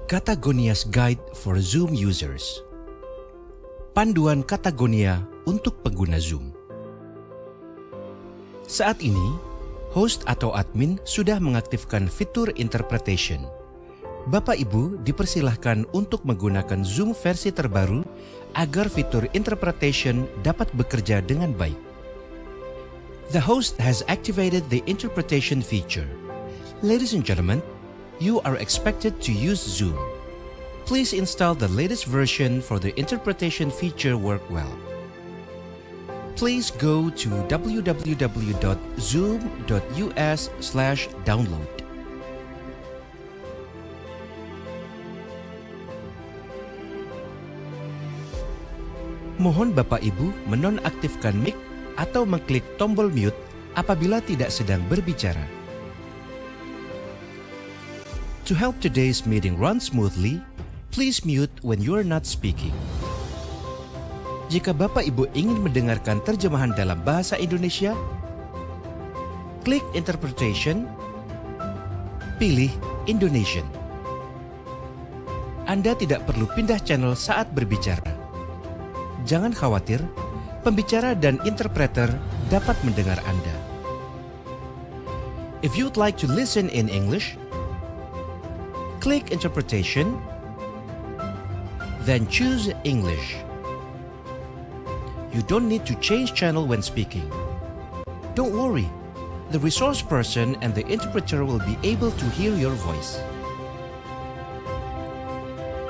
Katagonia's Guide for Zoom Users. Panduan Katagonia untuk pengguna Zoom. Saat ini, host atau admin sudah mengaktifkan fitur interpretation. Bapak Ibu dipersilahkan untuk menggunakan Zoom versi terbaru agar fitur interpretation dapat bekerja dengan baik. The host has activated the interpretation feature. Ladies and gentlemen, you are expected to use Zoom. Please install the latest version for the interpretation feature work well. Please go to www.zoom.us/download. Mohon Bapak Ibu menonaktifkan mic atau mengklik tombol mute apabila tidak sedang berbicara. To help today's meeting run smoothly, please mute when you are not speaking. Jika Bapak Ibu ingin mendengarkan terjemahan dalam bahasa Indonesia, klik Interpretation, pilih Indonesian. Anda tidak perlu pindah channel saat berbicara. Jangan khawatir, pembicara dan interpreter dapat mendengar Anda. If you'd like to listen in English, click Interpretation, then choose English. You don't need to change channel when speaking. Don't worry, the resource person and the interpreter will be able to hear your voice.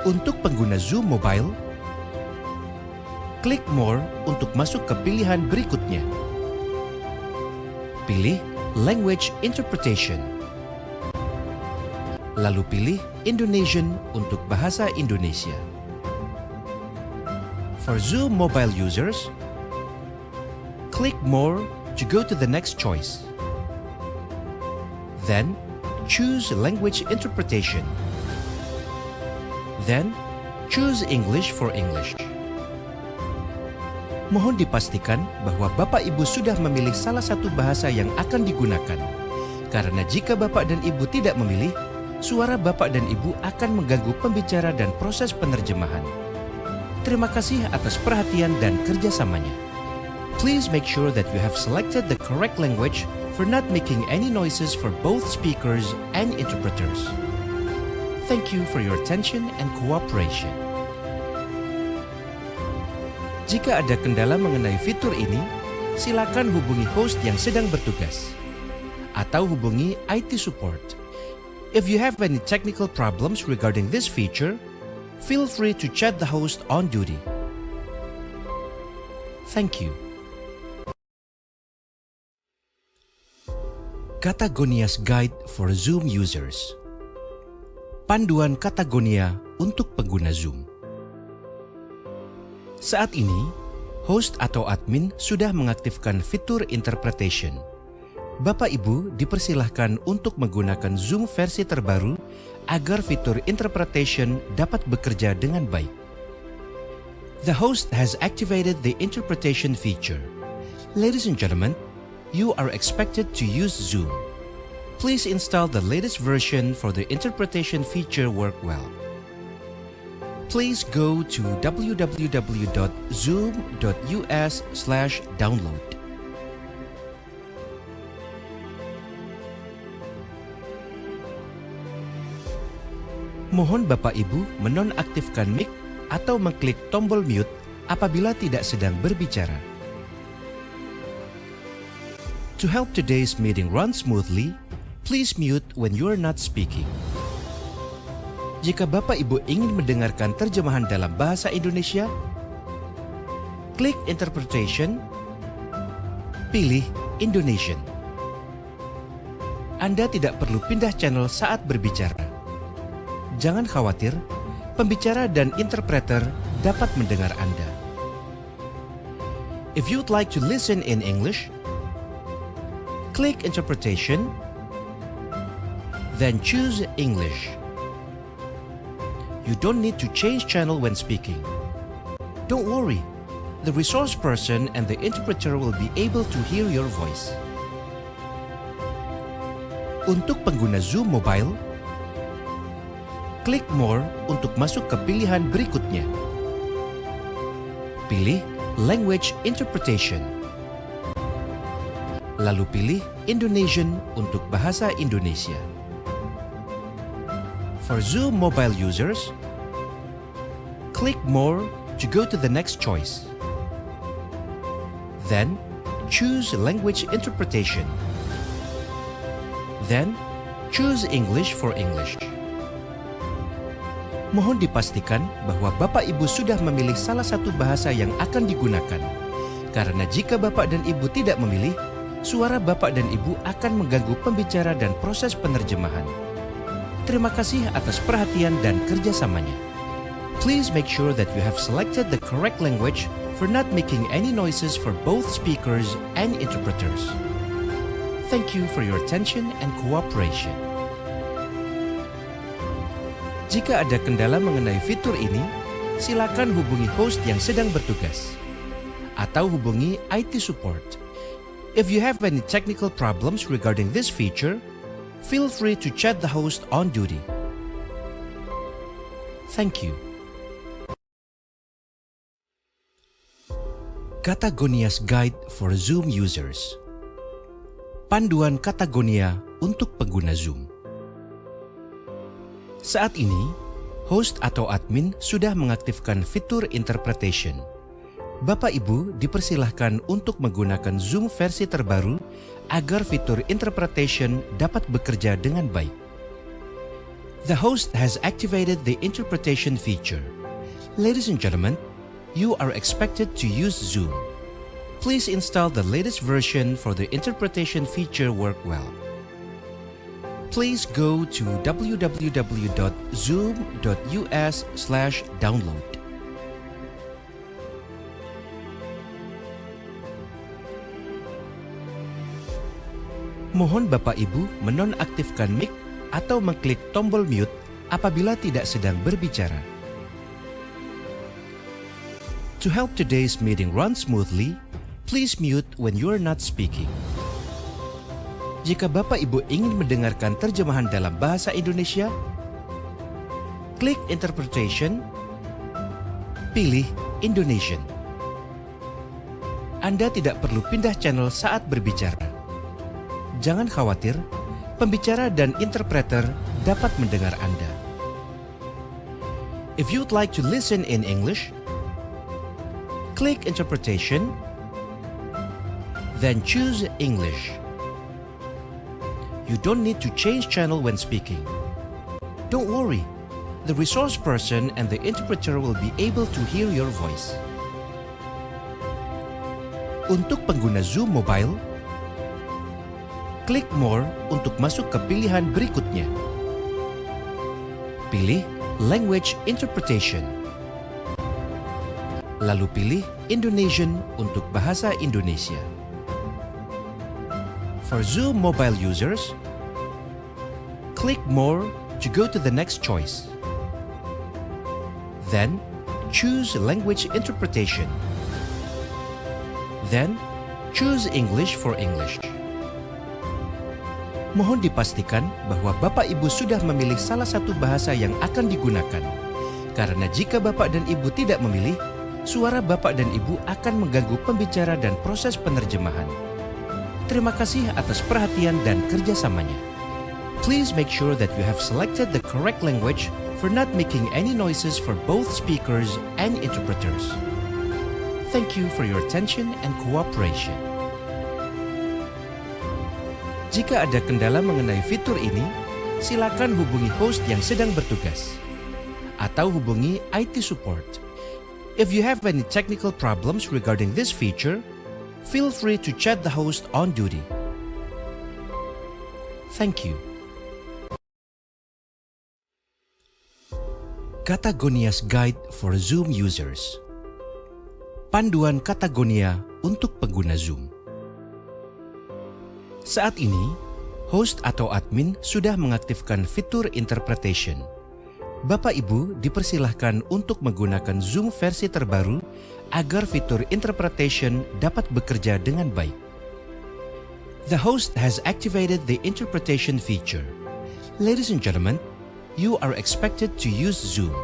Untuk pengguna Zoom Mobile, klik More untuk masuk ke pilihan berikutnya. Pilih Language Interpretation. Lalu pilih Indonesian untuk bahasa Indonesia. For Zoom Mobile users, click More to go to the next choice. Then, choose Language Interpretation. Then, choose English for English. Mohon dipastikan bahwa Bapak Ibu sudah memilih salah satu bahasa yang akan digunakan. Karena jika Bapak dan Ibu tidak memilih, suara Bapak dan Ibu akan mengganggu pembicara dan proses penerjemahan. Terima kasih atas perhatian dan kerjasamanya. Please make sure that you have selected the correct language for not making any noises for both speakers and interpreters. Thank you for your attention and cooperation. Jika ada kendala mengenai fitur ini, silakan hubungi host yang sedang bertugas atau hubungi IT support. If you have any technical problems regarding this feature, feel free to chat the host on duty. Thank you. Katagonia's Guide for Zoom Users. Panduan Katagonia untuk pengguna Zoom. Saat ini, host atau admin sudah mengaktifkan fitur interpretation. Bapak Ibu dipersilahkan untuk menggunakan Zoom versi terbaru agar fitur interpretation dapat bekerja dengan baik. The host has activated the interpretation feature. Ladies and gentlemen, you are expected to use Zoom. Please install the latest version for the interpretation feature work well. Please go to www.zoom.us/download. Mohon Bapak Ibu menonaktifkan mic atau mengklik tombol mute apabila tidak sedang berbicara. To help today's meeting run smoothly, please mute when you are not speaking. Jika Bapak Ibu ingin mendengarkan terjemahan dalam bahasa Indonesia, klik Interpretation, pilih Indonesian. Anda tidak perlu pindah channel saat berbicara. Jangan khawatir, pembicara dan interpreter dapat mendengar Anda. If you'd like to listen in English, click Interpretation, then choose English. You don't need to change channel when speaking. Don't worry, the resource person and the interpreter will be able to hear your voice. Untuk pengguna Zoom Mobile, klik More untuk masuk ke pilihan berikutnya. Pilih Language Interpretation. Lalu pilih Indonesian untuk bahasa Indonesia. For Zoom Mobile users, click More to go to the next choice. Then, choose Language Interpretation. Then, choose English for English. Mohon dipastikan bahwa Bapak Ibu sudah memilih salah satu bahasa yang akan digunakan. Karena jika Bapak dan Ibu tidak memilih, suara Bapak dan Ibu akan mengganggu pembicara dan proses penerjemahan. Terima kasih atas perhatian dan kerjasamanya. Please make sure that you have selected the correct language for not making any noises for both speakers and interpreters. Thank you for your attention and cooperation. Jika ada kendala mengenai fitur ini, silakan hubungi host yang sedang bertugas atau hubungi IT support. If you have any technical problems regarding this feature, feel free to chat the host on duty. Thank you. Katagonia's Guide for Zoom Users. Panduan Katagonia untuk pengguna Zoom. Saat ini, host atau admin sudah mengaktifkan fitur interpretation. Bapak Ibu dipersilahkan untuk menggunakan Zoom versi terbaru agar fitur interpretation dapat bekerja dengan baik. The host has activated the interpretation feature. Ladies and gentlemen, you are expected to use Zoom. Please install the latest version for the interpretation feature work well. Please go to www.zoom.us/download. Mohon Bapak Ibu menonaktifkan mic atau mengklik tombol mute apabila tidak sedang berbicara. To help today's meeting run smoothly, please mute when you are not speaking. Jika Bapak Ibu ingin mendengarkan terjemahan dalam bahasa Indonesia, klik Interpretation, pilih Indonesian. Anda tidak perlu pindah channel saat berbicara. Jangan khawatir, pembicara dan interpreter dapat mendengar Anda. If you'd like to listen in English, click Interpretation, then choose English. You don't need to change channel when speaking. Don't worry, the resource person and the interpreter will be able to hear your voice. Untuk pengguna Zoom Mobile, klik More untuk masuk ke pilihan berikutnya. Pilih Language Interpretation. Lalu pilih Indonesian untuk bahasa Indonesia. For Zoom mobile users, click More to go to the next choice. Then, choose Language Interpretation. Then, choose English for English. Mohon dipastikan bahwa Bapak Ibu sudah memilih salah satu bahasa yang akan digunakan. Karena jika Bapak dan Ibu tidak memilih, suara Bapak dan Ibu akan mengganggu pembicara dan proses penerjemahan. Terima kasih atas perhatian dan kerjasamanya. Please make sure that you have selected the correct language for not making any noises for both speakers and interpreters. Thank you for your attention and cooperation. Jika ada kendala mengenai fitur ini, silakan hubungi host yang sedang bertugas atau hubungi IT support. If you have any technical problems regarding this feature, feel free to chat the host on duty. Thank you. Katagonia's Guide for Zoom Users. Panduan Katagonia untuk pengguna Zoom. Saat ini, host atau admin sudah mengaktifkan fitur interpretation. Bapak Ibu dipersilahkan untuk menggunakan Zoom versi terbaru agar fitur interpretation dapat bekerja dengan baik. The host has activated the interpretation feature. Ladies and gentlemen, you are expected to use Zoom.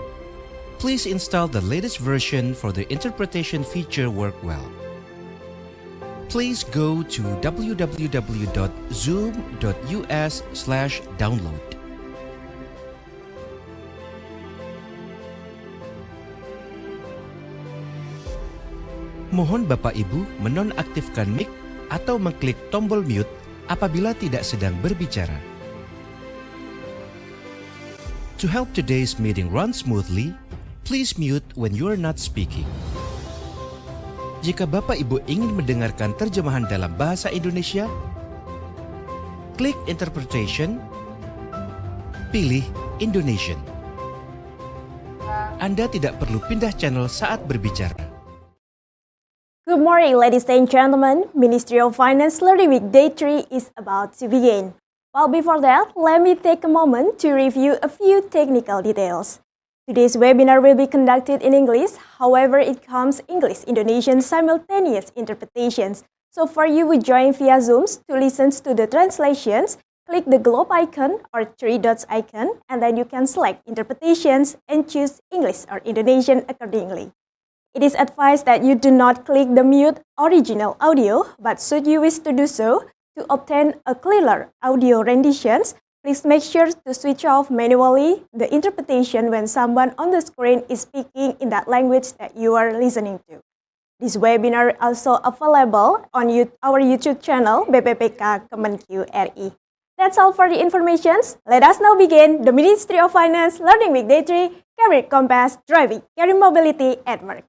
Please install the latest version for the interpretation feature work well. Please go to www.zoom.us/download. Mohon Bapak Ibu menonaktifkan mic atau mengklik tombol mute apabila tidak sedang berbicara. To help today's meeting run smoothly, please mute when you are not speaking. Jika Bapak Ibu ingin mendengarkan terjemahan dalam bahasa Indonesia, klik Interpretation, pilih Indonesian. Anda tidak perlu pindah channel saat berbicara. Good morning, ladies and gentlemen. Ministry of Finance Learning Week Day 3 is about to begin. But before that, let me take a moment to review a few technical details. Today's webinar will be conducted in English, however, it comes English-Indonesian simultaneous interpretations. So for you who join via Zooms to listen to the translations, click the globe icon or three dots icon, and then you can select interpretations and choose English or Indonesian accordingly. It is advised that you do not click the mute original audio, but should you wish to do so, to obtain a clearer audio renditions, please make sure to switch off manually the interpretation when someone on the screen is speaking in that language that you are listening to. This webinar also available on our YouTube channel BPPK Kemenkeu RI. That's all for the informations. Let us now begin the Ministry of Finance Learning Week Day 3 Career Compass Driving Career Mobility at Work.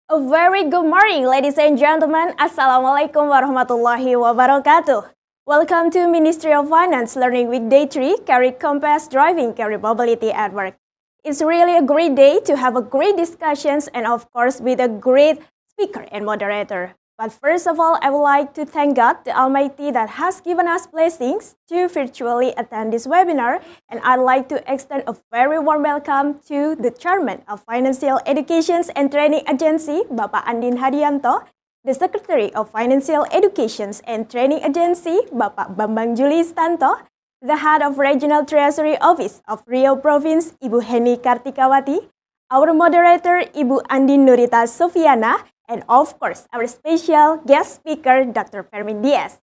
A very good morning, ladies and gentlemen. Assalamualaikum warahmatullahi wabarakatuh. Welcome to Ministry of Finance Learning Week Day 3 Career Compass Driving Career Mobility at Work. It's really a great day to have a great discussions and of course with a great speaker and moderator. But first of all, I would like to thank God the Almighty that has given us blessings to virtually attend this webinar, and I'd like to extend a very warm welcome to the Chairman of Financial Education and Training Agency, Bapak Andin Hadianto, the Secretary of Financial Education and Training Agency, Bapak Bambang Julistanto, the Head of Regional Treasury Office of Riau Province, Ibu Heni Kartikawati, our moderator, Ibu Andin Nurita Sofiana, and of course, our special guest speaker, Dr. Fermin Diaz.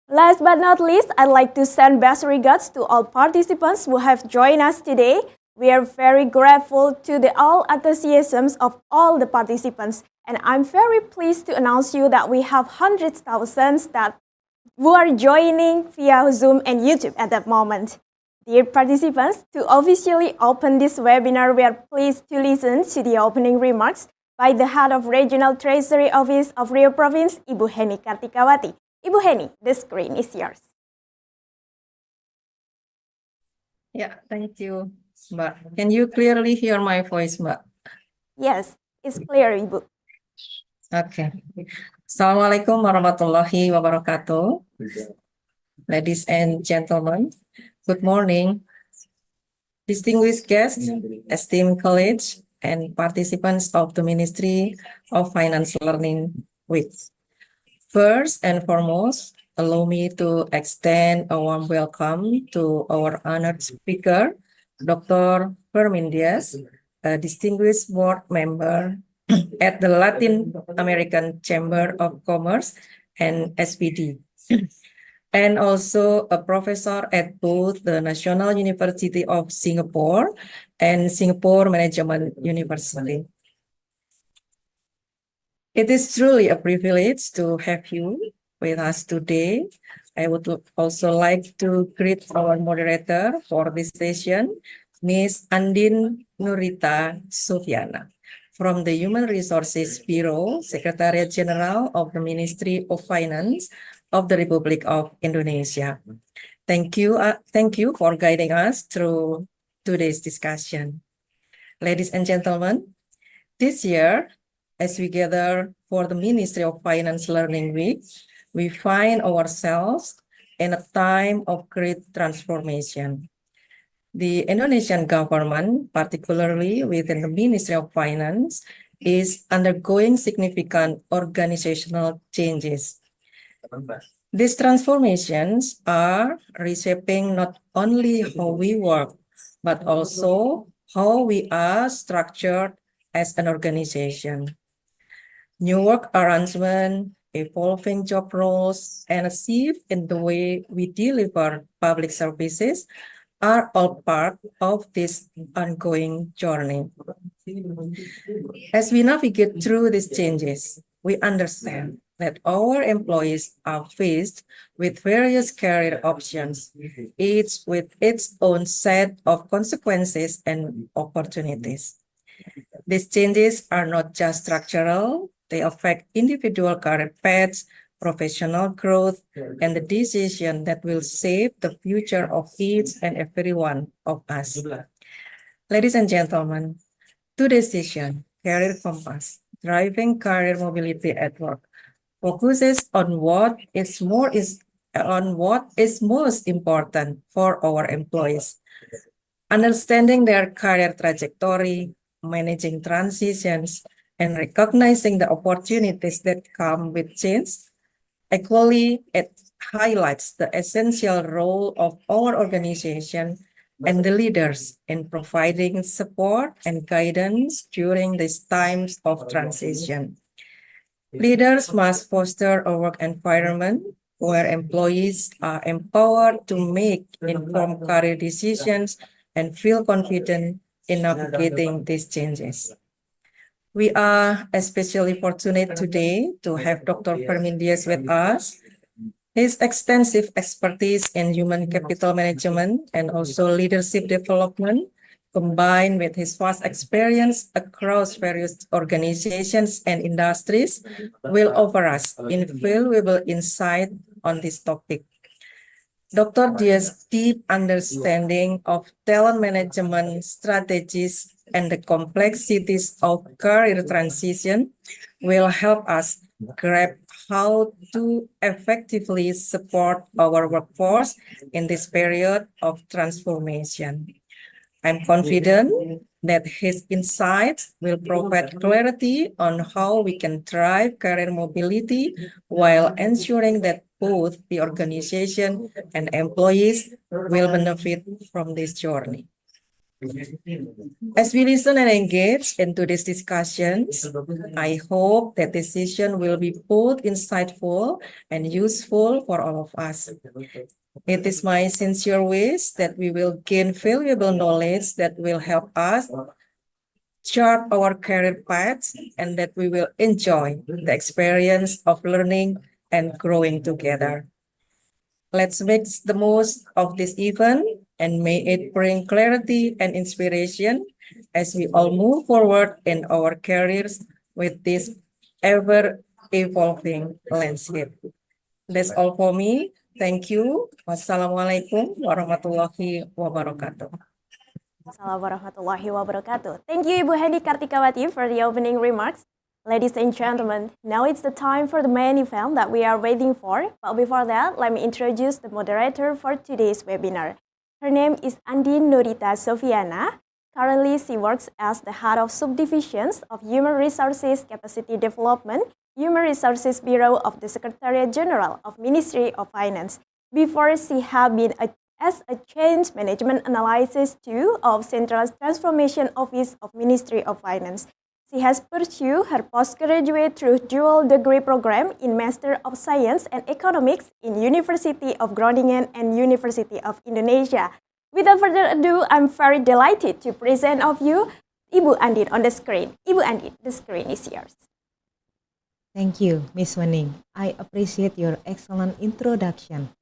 Last but not least, I'd like to send best regards to all participants who have joined us today. We are very grateful to the all enthusiasms of all the participants, and I'm very pleased to announce you that we have hundreds of thousands who are joining via Zoom and YouTube at that moment. Dear participants, to officially open this webinar, we are pleased to listen to the opening remarks by the Head of Regional Treasury Office of Riau Province, Ibu Heni Kartikawati. Ibu Heni, the screen is yours. Yeah, thank you, Mbak. Can you clearly hear my voice, Mbak? Yes, it's clear, Ibu. Okay. Assalamualaikum warahmatullahi wabarakatuh. Ladies and gentlemen, good morning. Distinguished guests, esteemed colleagues, and participants of the Ministry of Finance Learning Week. First and foremost, allow me to extend a warm welcome to our honored speaker, Dr. Fermin Diaz, a distinguished board member at the Latin American Chamber of Commerce and SPD, and also a professor at both the National University of Singapore and Singapore Management University. It is truly a privilege to have you with us today. I would also like to greet our moderator for this session, Ms. Andin Nurita Sofiana, from the Human Resources Bureau, Secretariat General of the Ministry of Finance of the Republic of Indonesia. Thank you for guiding us through today's discussion. Ladies and gentlemen, this year, as we gather for the Ministry of Finance Learning Week, we find ourselves in a time of great transformation. The Indonesian government, particularly within the Ministry of Finance, is undergoing significant organizational changes. These transformations are reshaping not only how we work, but also how we are structured as an organization. New work arrangement, evolving job roles, and a shift in the way we deliver public services are all part of this ongoing journey. As we navigate through these changes, we understand that our employees are faced with various career options, each with its own set of consequences and opportunities. These changes are not just structural, they affect individual career paths, professional growth, and the decision that will shape the future of each and every one of us. Ladies and gentlemen, today's session, Career Compass, Driving Career Mobility at Work, focuses on what is most important for our employees. Understanding their career trajectory, managing transitions, and recognizing the opportunities that come with change. Equally, it highlights the essential role of our organization and the leaders in providing support and guidance during these times of transition. Leaders must foster a work environment where employees are empowered to make informed career decisions and feel confident in navigating these changes. We are especially fortunate today to have Dr. Permindias with us. His extensive expertise in human capital management and also leadership development, combined with his vast experience across various organizations and industries, will offer us invaluable insight on this topic. Dr. Dia's deep understanding of talent management strategies and the complexities of career transition will help us grasp how to effectively support our workforce in this period of transformation. I'm confident that his insights will provide clarity on how we can drive career mobility while ensuring that both the organization and employees will benefit from this journey. As we listen and engage into these discussions, I hope that this session will be both insightful and useful for all of us. It is my sincere wish that we will gain valuable knowledge that will help us chart our career paths and that we will enjoy the experience of learning and growing together. Let's make the most of this event and may it bring clarity and inspiration as we all move forward in our careers with this ever-evolving landscape. That's all for me. Thank you. Wassalamualaikum warahmatullahi wabarakatuh. Assalamualaikum warahmatullahi wabarakatuh. Thank you, Ibu Hendy Kartikawati, for the opening remarks. Ladies and gentlemen, now it's the time for the main event that we are waiting for. But before that, let me introduce the moderator for today's webinar. Her name is Andin Nurita Sofiana. Currently, she works as the head of subdivisions of Human Resources Capacity Development, Human Resources Bureau of the Secretariat General of Ministry of Finance. Before, she had been as a change management analysis too of Central Transformation Office of Ministry of Finance. She has pursued her postgraduate through dual degree program in Master of Science and Economics in University of Groningen and University of Indonesia. Without further ado, I'm very delighted to present of you Ibu Andin on the screen. Ibu Andin, the screen is yours. Thank you, Ms. Wening. I appreciate your excellent introduction.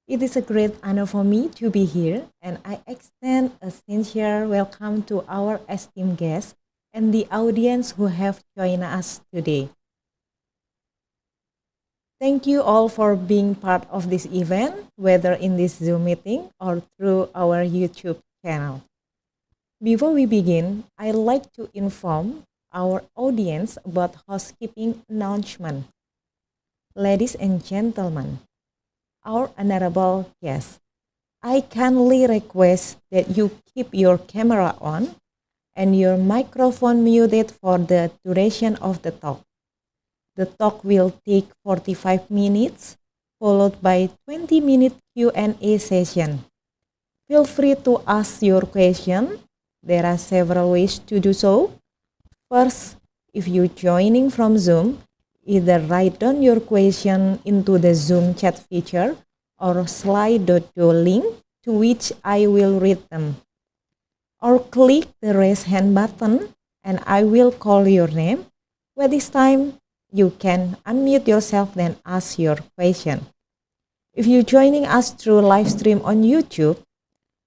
It is a great honor for me to be here, and I extend a sincere welcome to our esteemed guests and the audience who have joined us today. Thank you all for being part of this event, whether in this Zoom meeting or through our YouTube channel. Before we begin, I'd like to inform our audience about housekeeping announcement. Ladies and gentlemen, our honorable guests, I kindly request that you keep your camera on and your microphone muted for the duration of the talk. The talk will take 45 minutes, followed by 20-minute Q&A session. Feel free to ask your question. There are several ways to do so. First, if you're joining from Zoom, either write down your question into the Zoom chat feature or slide.do link to which I will read them. Or click the raise hand button and I will call your name. By this time, you can unmute yourself then ask your question. If you're joining us through live stream on YouTube,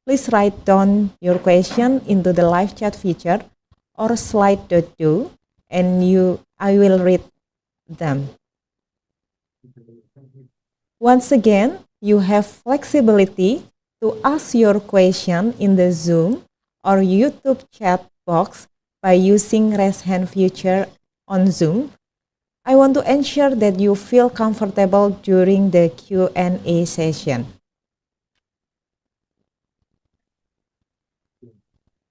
please write down your question into the live chat feature or slide.do and I will read them. Once again, you have flexibility to ask your question in the Zoom or YouTube chat box by using raise hand feature on Zoom. I want to ensure that you feel comfortable during the Q&A session.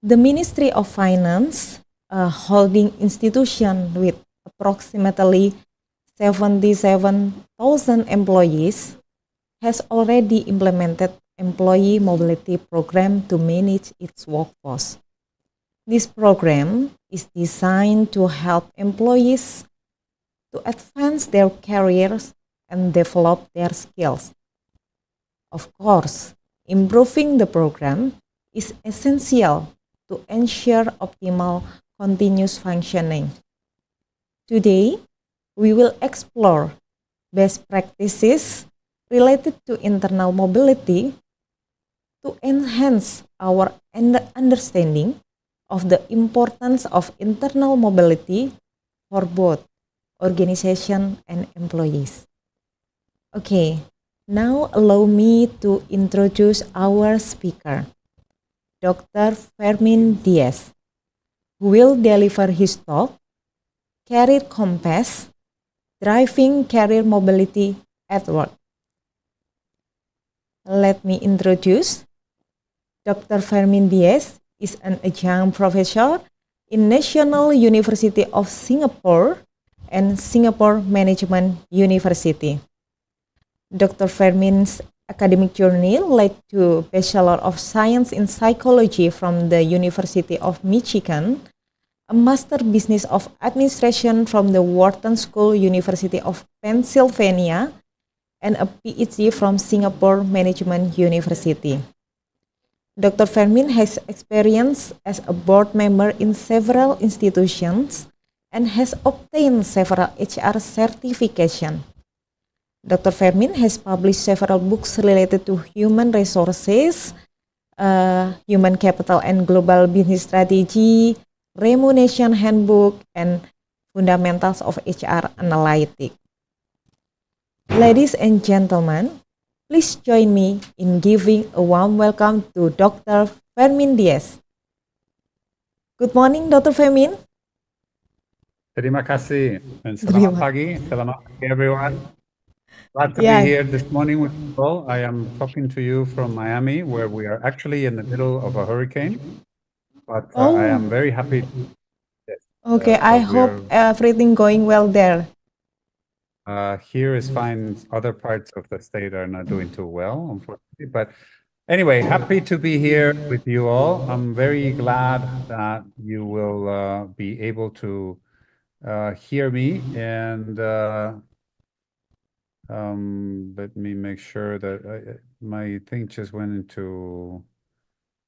The Ministry of Finance, a holding institution with approximately 77,000 employees, has already implemented employee mobility program to manage its workforce. This program is designed to help employees to advance their careers and develop their skills. Of course, improving the program is essential to ensure optimal continuous functioning. Today, we will explore best practices related to internal mobility to enhance our understanding of the importance of internal mobility for both organization and employees. Okay, now allow me to introduce our speaker, Dr. Fermin Diaz, who will deliver his talk, Career Compass, Driving Career Mobility at Work. Let me introduce Dr. Fermin Diaz is an adjunct professor in National University of Singapore and Singapore Management University. Dr. Fermin's academic journey led to Bachelor of Science in Psychology from the University of Michigan, a Master Business of Administration from the Wharton School, University of Pennsylvania, and a PhD from Singapore Management University. Dr. Fermin has experience as a board member in several institutions and has obtained several HR certifications. Dr. Fermin has published several books related to human resources, human capital and global business strategy, remuneration handbook, and fundamentals of HR analytics. Ladies and gentlemen, please join me in giving a warm welcome to Dr. Fermin Diaz. Good morning, Dr. Fermin. Terima kasih and selamat pagi, selamat pagi everyone. Glad to be here this morning with you all. I am talking to you from Miami, where we are actually in the middle of a hurricane, but I am very happy. Okay, I hope everything going well there. Here is fine. Other parts of the state are not doing too well, unfortunately. But anyway, happy to be here with you all. I'm very glad that you will be able to hear me. And let me make sure that my thing just went into,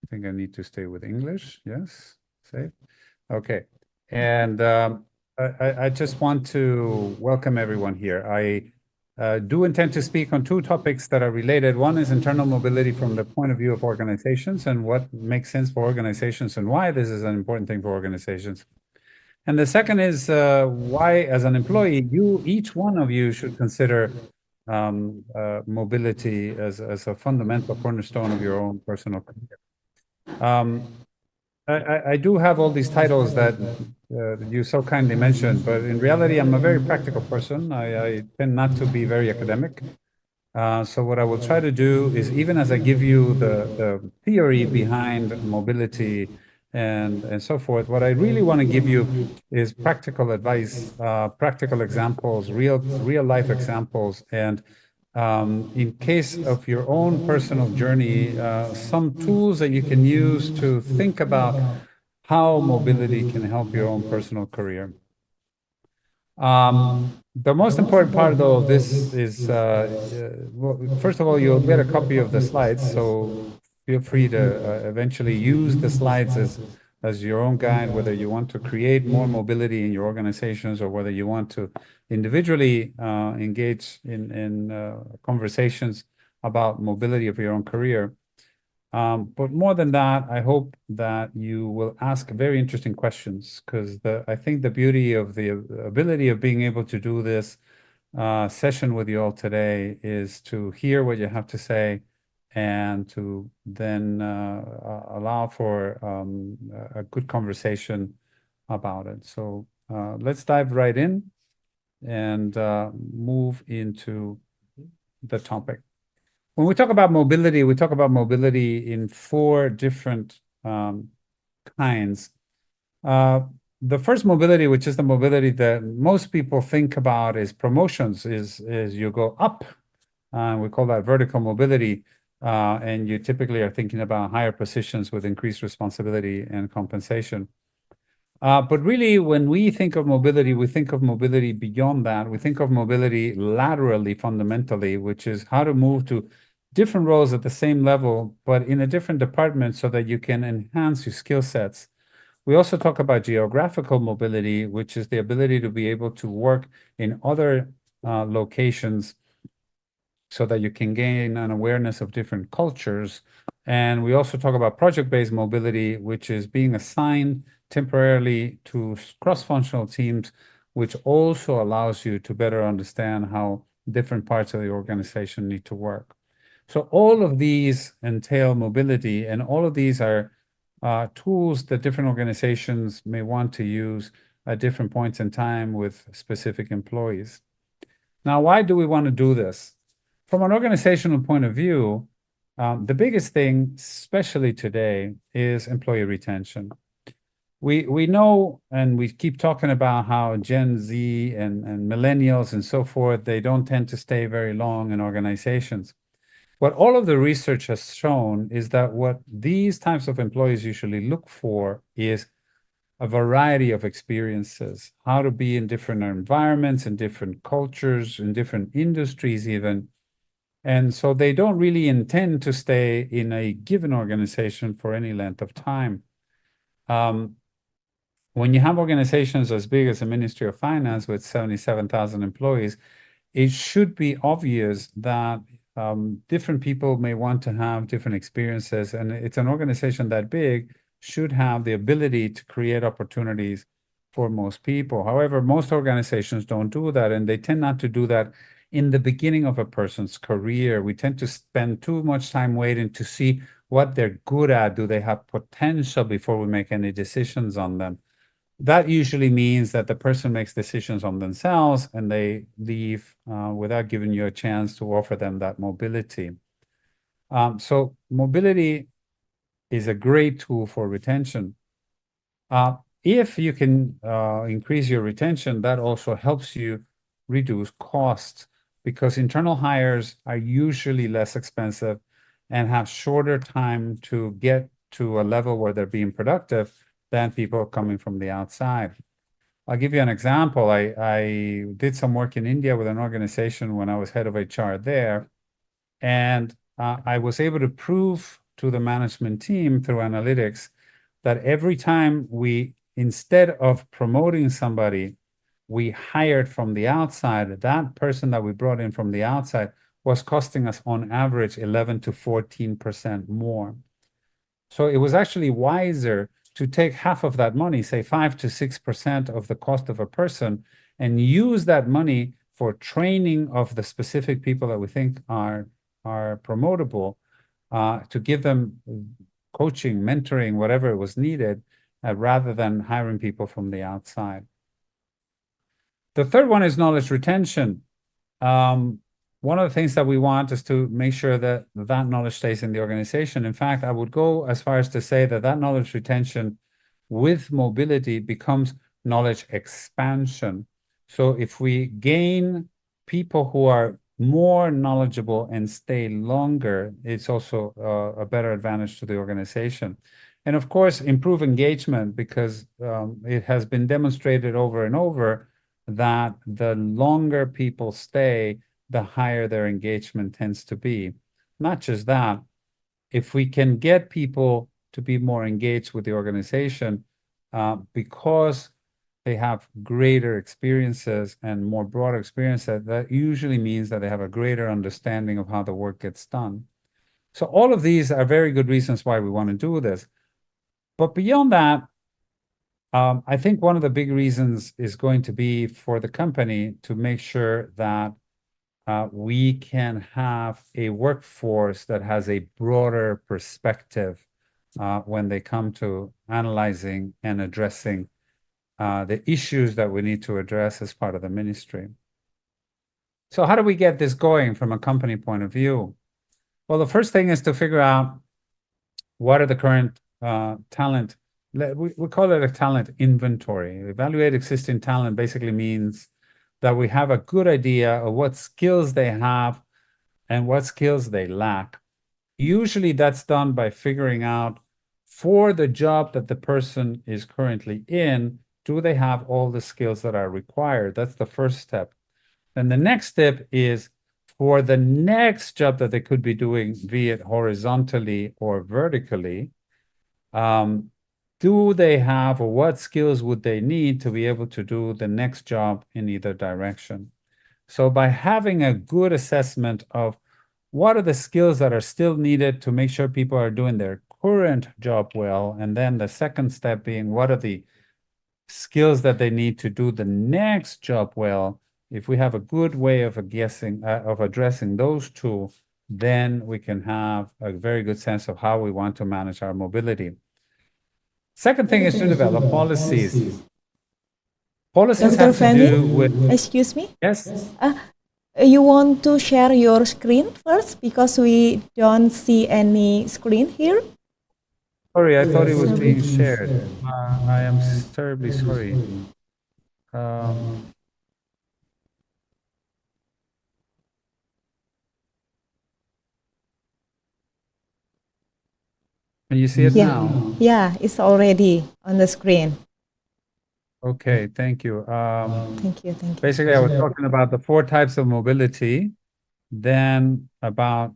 I think I need to stay with English. Yes, safe. Okay. And I just want to welcome everyone here. I do intend to speak on two topics that are related. One is internal mobility from the point of view of organizations and what makes sense for organizations and why this is an important thing for organizations. And the second is why, as an employee, each one of you should consider mobility as a fundamental cornerstone of your own personal career. I do have all these titles that you so kindly mentioned, but in reality, I'm a very practical person. I tend not to be very academic. So what I will try to do is, even as I give you the theory behind mobility and so forth, what I really want to give you is practical advice, practical examples, real life examples, and in case of your own personal journey, some tools that you can use to think about how mobility can help your own personal career. The most important part, though, of this is, well, first of all, you'll get a copy of the slides, so feel free to eventually use the slides as your own guide, whether you want to create more mobility in your organizations or whether you want to individually engage in conversations about mobility of your own career. But more than that, I hope that you will ask very interesting questions, because I think the beauty of the ability of being able to do this session with you all today is to hear what you have to say and to then allow for a good conversation about it. So let's dive right in and move into the topic. When we talk about mobility, we talk about mobility in four different kinds. The first mobility, which is the mobility that most people think about, is promotions, is you go up. We call that vertical mobility. and you typically are thinking about higher positions with increased responsibility and compensation. But really, when we think of mobility, we think of mobility beyond that. We think of mobility laterally, fundamentally, which is how to move to different roles at the same level, but in a different department so that you can enhance your skill sets. We also talk about geographical mobility, which is the ability to be able to work in other locations so that you can gain an awareness of different cultures. And we also talk about project-based mobility, which is being assigned temporarily to cross-functional teams, which also allows you to better understand how different parts of the organization need to work. So all of these entail mobility, and all of these are tools that different organizations may want to use at different points in time with specific employees. Now, why do we want to do this? From an organizational point of view, the biggest thing, especially today, is employee retention. We know, and we keep talking about how Gen Z and millennials and so forth, they don't tend to stay very long in organizations. What all of the research has shown is that what these types of employees usually look for is a variety of experiences, how to be in different environments, in different cultures, in different industries even. And so they don't really intend to stay in a given organization for any length of time. When you have organizations as big as the Ministry of Finance with 77,000 employees, it should be obvious that different people may want to have different experiences, and it's an organization that big should have the ability to create opportunities for most people. However, most organizations don't do that, and they tend not to do that in the beginning of a person's career. We tend to spend too much time waiting to see what they're good at. Do they have potential before we make any decisions on them? That usually means that the person makes decisions on themselves and they leave without giving you a chance to offer them that mobility. So mobility is a great tool for retention. If you can increase your retention, that also helps you reduce costs, because internal hires are usually less expensive and have shorter time to get to a level where they're being productive than people coming from the outside. I'll give you an example. I did some work in India with an organization when I was head of HR there, and I was able to prove to the management team through analytics that every time we, instead of promoting somebody, we hired from the outside, that person that we brought in from the outside was costing us on average 11 to 14% more. So it was actually wiser to take half of that money, say 5 to 6% of the cost of a person, and use that money for training of the specific people that we think are promotable, to give them coaching, mentoring, whatever was needed, rather than hiring people from the outside. The third one is knowledge retention. One of the things that we want is to make sure that that knowledge stays in the organization. In fact, I would go as far as to say that that knowledge retention with mobility becomes knowledge expansion. So if we gain people who are more knowledgeable and stay longer, it's also a better advantage to the organization. And of course, improve engagement, because it has been demonstrated over and over that the longer people stay, the higher their engagement tends to be. Not just that, if we can get people to be more engaged with the organization because they have greater experiences and more broad experiences, that usually means that they have a greater understanding of how the work gets done. So all of these are very good reasons why we want to do this. But beyond that, I think one of the big reasons is going to be for the company to make sure that we can have a workforce that has a broader perspective when they come to analyzing and addressing the issues that we need to address as part of the ministry. So how do we get this going from a company point of view? Well, the first thing is to figure out what are the current talent. We call it a talent inventory. Evaluate existing talent basically means that we have a good idea of what skills they have and what skills they lack. Usually that's done by figuring out for the job that the person is currently in, do they have all the skills that are required? That's the first step. And the next step is for the next job that they could be doing, be it horizontally or vertically, do they have, or what skills would they need to be able to do the next job in either direction? So by having a good assessment of what are the skills that are still needed to make sure people are doing their current job well, and then the second step being what are the skills that they need to do the next job well, if we have a good way of addressing those two, then we can have a very good sense of how we want to manage our mobility. Second thing is to develop policies. Policies Dr. have to Femi, do with, excuse me. yes, You want to share your screen first because we don't see any screen here? sorry, I thought it was being shared. I am terribly sorry. Can you see it Yeah. now? Yeah, it's already on the screen. Okay, thank you. Thank you. Basically, I was talking about the 4 types of mobility, then about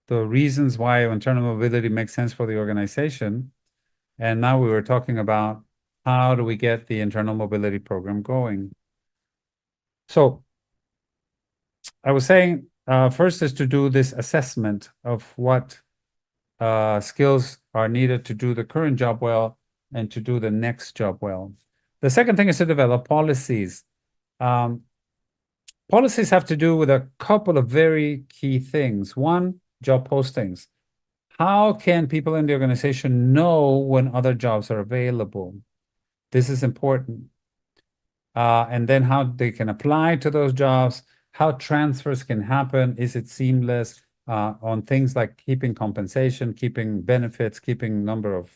the reasons why internal mobility makes sense for the organization. And now we were talking about how do we get the internal mobility program going. So I was saying first is to do this assessment of what skills are needed to do the current job well and to do the next job well. The second thing is to develop policies. Policies have to do with a couple of very key things. One, job postings. How can people in the organization know when other jobs are available? This is important. And then how they can apply to those jobs, how transfers can happen, is it seamless, on things like keeping compensation, keeping benefits, keeping number of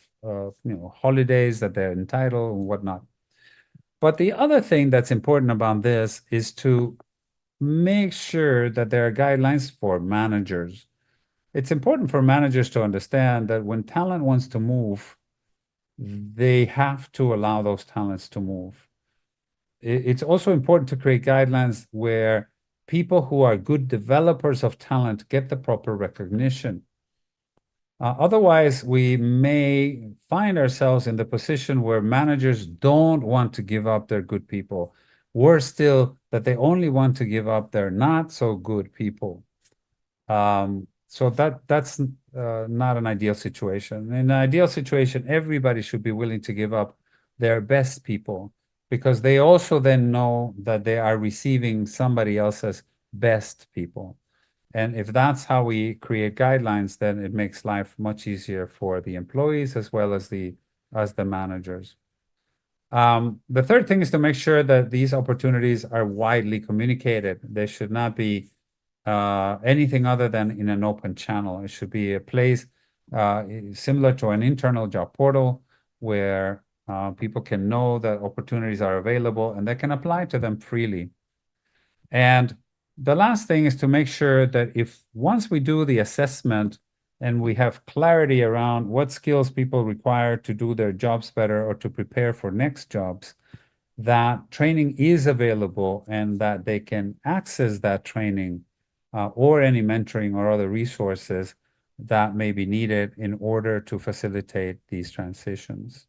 holidays that they're entitled and whatnot. But the other thing that's important about this is to make sure that there are guidelines for managers. It's important for managers to understand that when talent wants to move, they have to allow those talents to move. It's also important to create guidelines where people who are good developers of talent get the proper recognition. Otherwise, we may find ourselves in the position where managers don't want to give up their good people. Worse still, that they only want to give up their not so good people. So that's not an ideal situation. In an ideal situation, everybody should be willing to give up their best people because they also then know that they are receiving somebody else's best people. And if that's how we create guidelines, then it makes life much easier for the employees as well as the managers. The third thing is to make sure that these opportunities are widely communicated. They should not be anything other than in an open channel. It should be a place similar to an internal job portal where people can know that opportunities are available and they can apply to them freely. And the last thing is to make sure that if once we do the assessment and we have clarity around what skills people require to do their jobs better or to prepare for next jobs, that training is available and that they can access that training or any mentoring or other resources that may be needed in order to facilitate these transitions.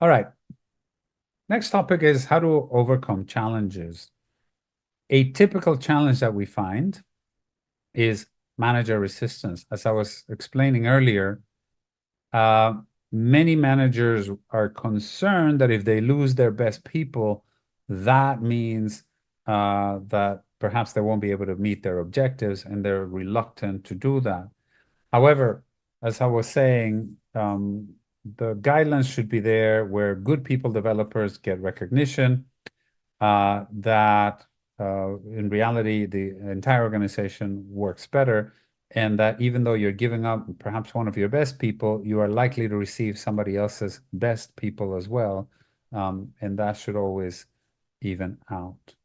All right. Next topic is how to overcome challenges. A typical challenge that we find is manager resistance. As I was explaining earlier, many managers are concerned that if they lose their best people, that means that perhaps they won't be able to meet their objectives, and they're reluctant to do that. However, as I was saying, the guidelines should be there where good people developers get recognition, that in reality, the entire organization works better, and that even though you're giving up perhaps one of your best people, you are likely to receive somebody else's best people as well. And that should always even out.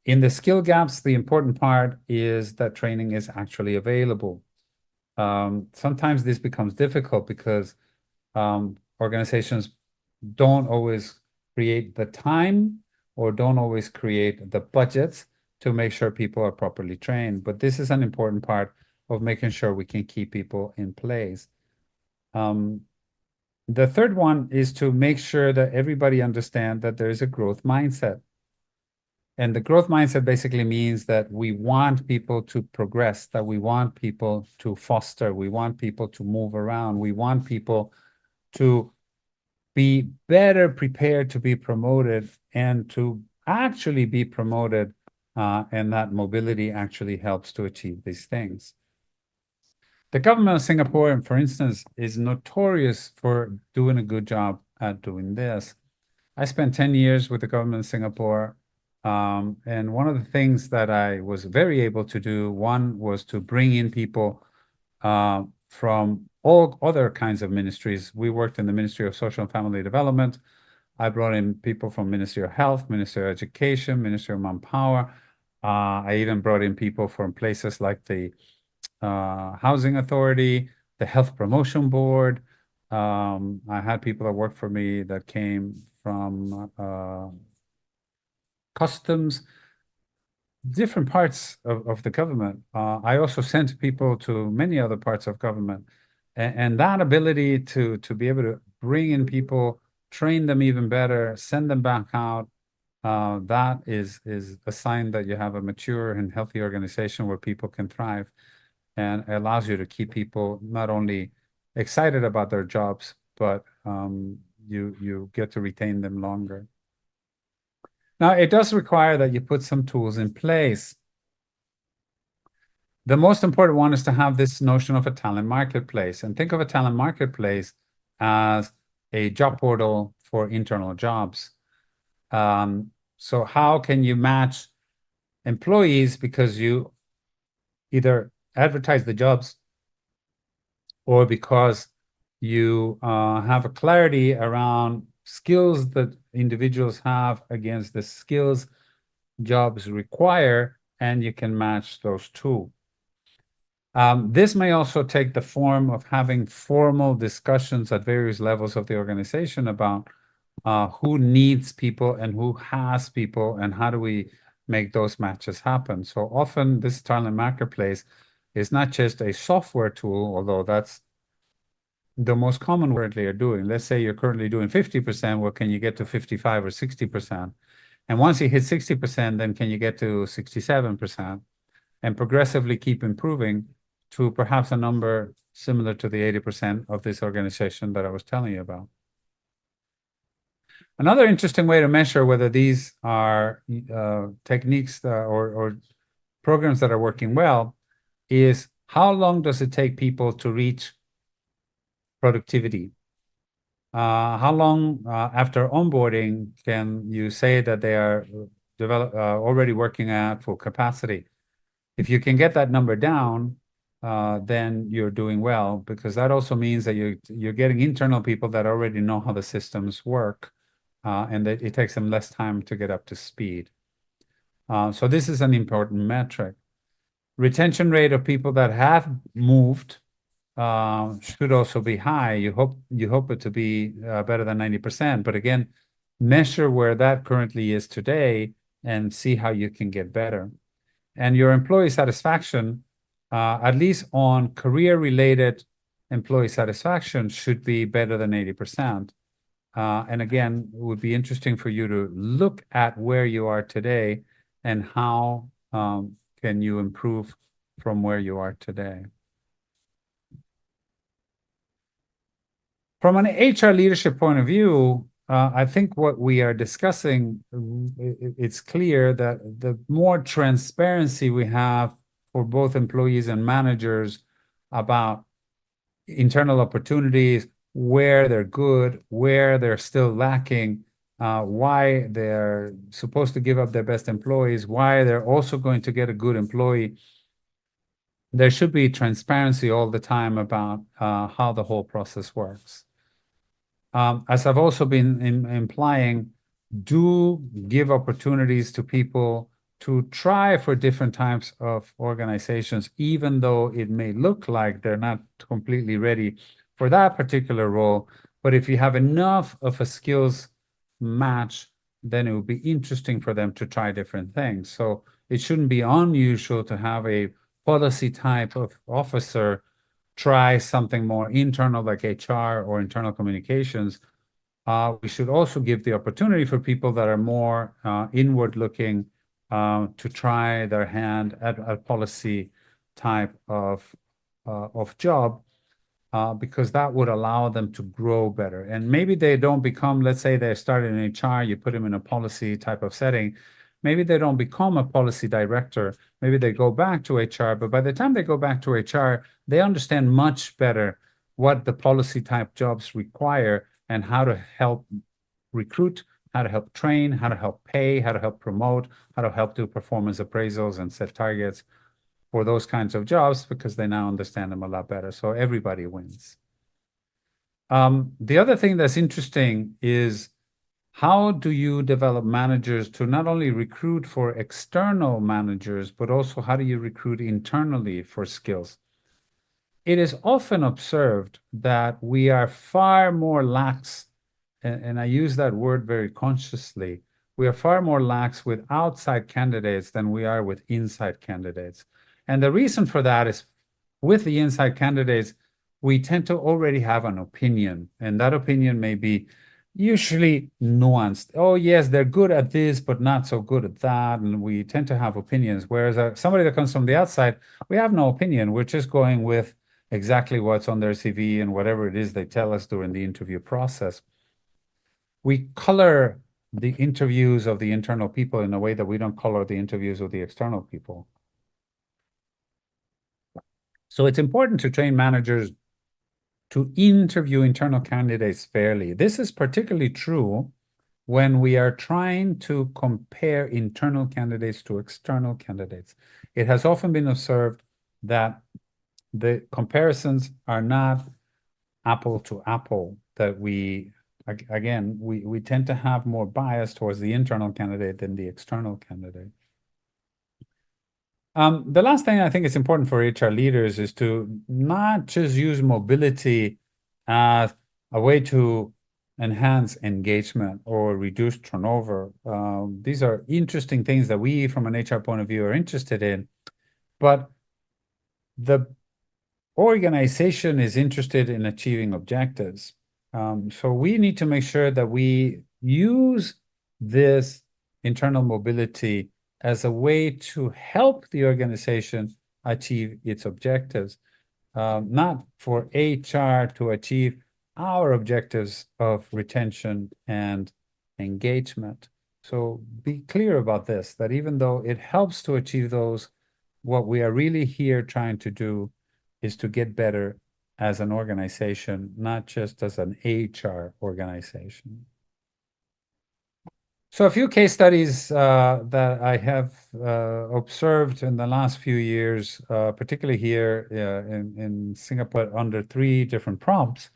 In the skill gaps, the important part is that training is actually available. Sometimes this becomes difficult because organizations don't always create the time or don't always create the budgets to make sure people are properly trained. But this is an important part of making sure we can keep people in place. The third one is to make sure that everybody understands that there is a growth mindset. And the growth mindset basically means that we want people to progress, that we want people to foster, we want people to move around, we want people to be better prepared to be promoted and to actually be promoted, and that mobility actually helps to achieve these things. The government of Singapore, for instance, is notorious for doing a good job at doing this. I spent 10 years with the government of Singapore, and one of the things that I was very able to do, one was to bring in people from all other kinds of ministries. We worked in the Ministry of Social and Family Development. I brought in people from Ministry of Health, Ministry of Education, Ministry of Manpower. I even brought in people from places like the Housing Authority, the Health Promotion Board. I had people that worked for me that came from customs, different parts of the government. I also sent people to many other parts of government. And that ability to be able to bring in people, train them even better, send them back out, that is a sign that you have a mature and healthy organization where people can thrive, and it allows you to keep people not only excited about their jobs, but you get to retain them longer. Now, it does require that you put some tools in place. The most important one is to have this notion of a talent marketplace, and think of a talent marketplace as a job portal for internal jobs. So how can you match employees, because you either advertise the jobs or because you have a clarity around skills that individuals have against the skills jobs require, and you can match those two. This may also take the form of having formal discussions at various levels of the organization about who needs people and who has people, and how do we make those matches happen. So often this talent marketplace is not just a software tool, although that's the most common currently are doing. Let's say you're currently doing 50%, well, can you get to 55 or 60%? And once you hit 60%, then can you get to 67%? And progressively keep improving to perhaps a number similar to the 80% of this organization that I was telling you about. Another interesting way to measure whether these are techniques or programs that are working well is how long does it take people to reach productivity? How long after onboarding can you say that they are already working at full capacity? If you can get that number down, then you're doing well, because that also means that you're getting internal people that already know how the systems work, and that it takes them less time to get up to speed. So this is an important metric. Retention rate of people that have moved should also be high. You hope it to be better than 90%, but again, measure where that currently is today and see how you can get better. And your employee satisfaction, at least on career-related employee satisfaction, should be better than 80%. And again, it would be interesting for you to look at where you are today and how can you improve from where you are today. From an HR leadership point of view, I think what we are discussing, it's clear that the more transparency we have for both employees and managers about internal opportunities, where they're good, where they're still lacking, why they're supposed to give up their best employees, why they're also going to get a good employee. There should be transparency all the time about how the whole process works. As I've also been implying, do give opportunities to people to try for different types of organizations, even though it may look like they're not completely ready for that particular role. But if you have enough of a skills match, then it would be interesting for them to try different things. So it shouldn't be unusual to have a policy type of officer try something more internal like HR or internal communications. We should also give the opportunity for people that are more inward looking to try their hand at a policy type of job, because that would allow them to grow better. And maybe they don't become, let's say they started in HR, you put them in a policy type of setting. Maybe they don't become a policy director. Maybe they go back to HR, but by the time they go back to HR, they understand much better what the policy type jobs require and how to help recruit, how to help train, how to help pay, how to help promote, how to help do performance appraisals and set targets for those kinds of jobs, because they now understand them a lot better. So everybody wins. The other thing that's interesting is, how do you develop managers to not only recruit for external managers, but also how do you recruit internally for skills? It is often observed that we are far more lax, and I use that word very consciously, we are far more lax with outside candidates than we are with inside candidates. And the reason for that is, with the inside candidates, we tend to already have an opinion, and that opinion may be usually nuanced. Oh, yes, they're good at this, but not so good at that. And we tend to have opinions. Whereas somebody that comes from the outside, we have no opinion. We're just going with exactly what's on their CV and whatever it is they tell us during the interview process. We color the interviews of the internal people in a way that we don't color the interviews of the external people. So it's important to train managers to interview internal candidates fairly. This is particularly true when we are trying to compare internal candidates to external candidates. It has often been observed that the comparisons are not apple to apple, that we tend to have more bias towards the internal candidate than the external candidate. The last thing I think is important for HR leaders is to not just use mobility as a way to enhance engagement or reduce turnover. These are interesting things that we, from an HR point of view, are interested in, but the organization is interested in achieving objectives. So we need to make sure that we use this internal mobility as a way to help the organization achieve its objectives, not for HR to achieve our objectives of retention and engagement. So be clear about this, that even though it helps to achieve those, what we are really here trying to do is to get better as an organization, not just as an HR organization. So a few case studies that I have observed in the last few years, particularly here in Singapore, under 3 different prompts,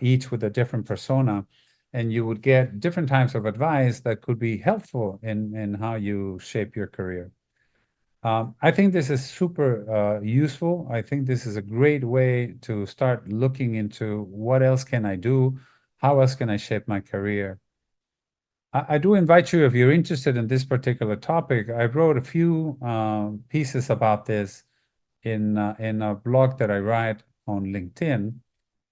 each with a different persona, and you would get different types of advice that could be helpful in how you shape your career. I think this is super useful. I think this is a great way to start looking into what else can I do? How else can I shape my career? I do invite you, if you're interested in this particular topic, I wrote a few pieces about this in a blog that I write on LinkedIn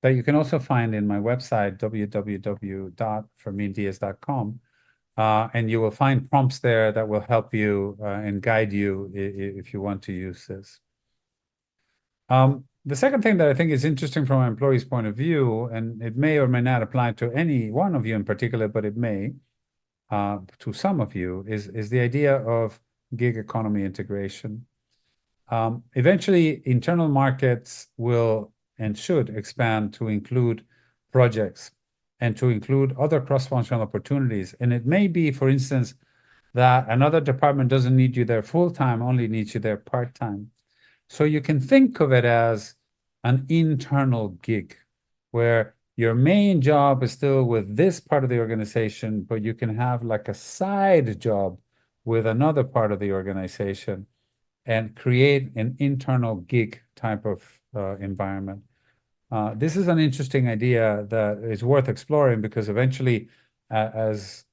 that you can also find in my website, www.fermindiaz.com. And you will find prompts there that will help you and guide you if you want to use this. The second thing that I think is interesting from an employee's point of view, and it may or may not apply to any one of you in particular, but it may, to some of you, is the idea of gig economy integration. Eventually, internal markets will and should expand to include projects and to include other cross-functional opportunities. And it may be, for instance, that another department doesn't need you there full-time, only needs you there part-time. So you can think of it as an internal gig, where Your main job is still with this part of the organization, but you can have like a side job with another part of the organization and create an internal gig type of environment. This is an interesting idea that is worth exploring because eventually, as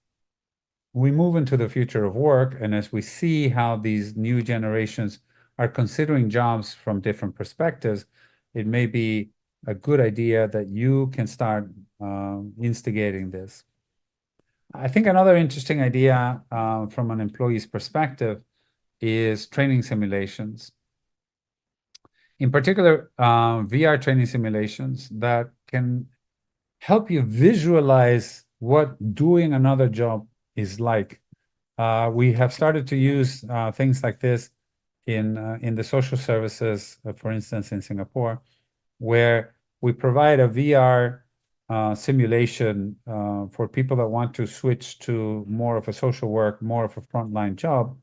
we move into the future of work and as we see how these new generations are considering jobs from different perspectives, it may be a good idea that you can start instigating this. I think another interesting idea from an employee's perspective is training simulations. In particular, VR training simulations that can help you visualize what doing another job is like. We have started to use things like this in the social services, for instance, in Singapore, where we provide a VR simulation for people that want to switch to more of a social work, more of a frontline job,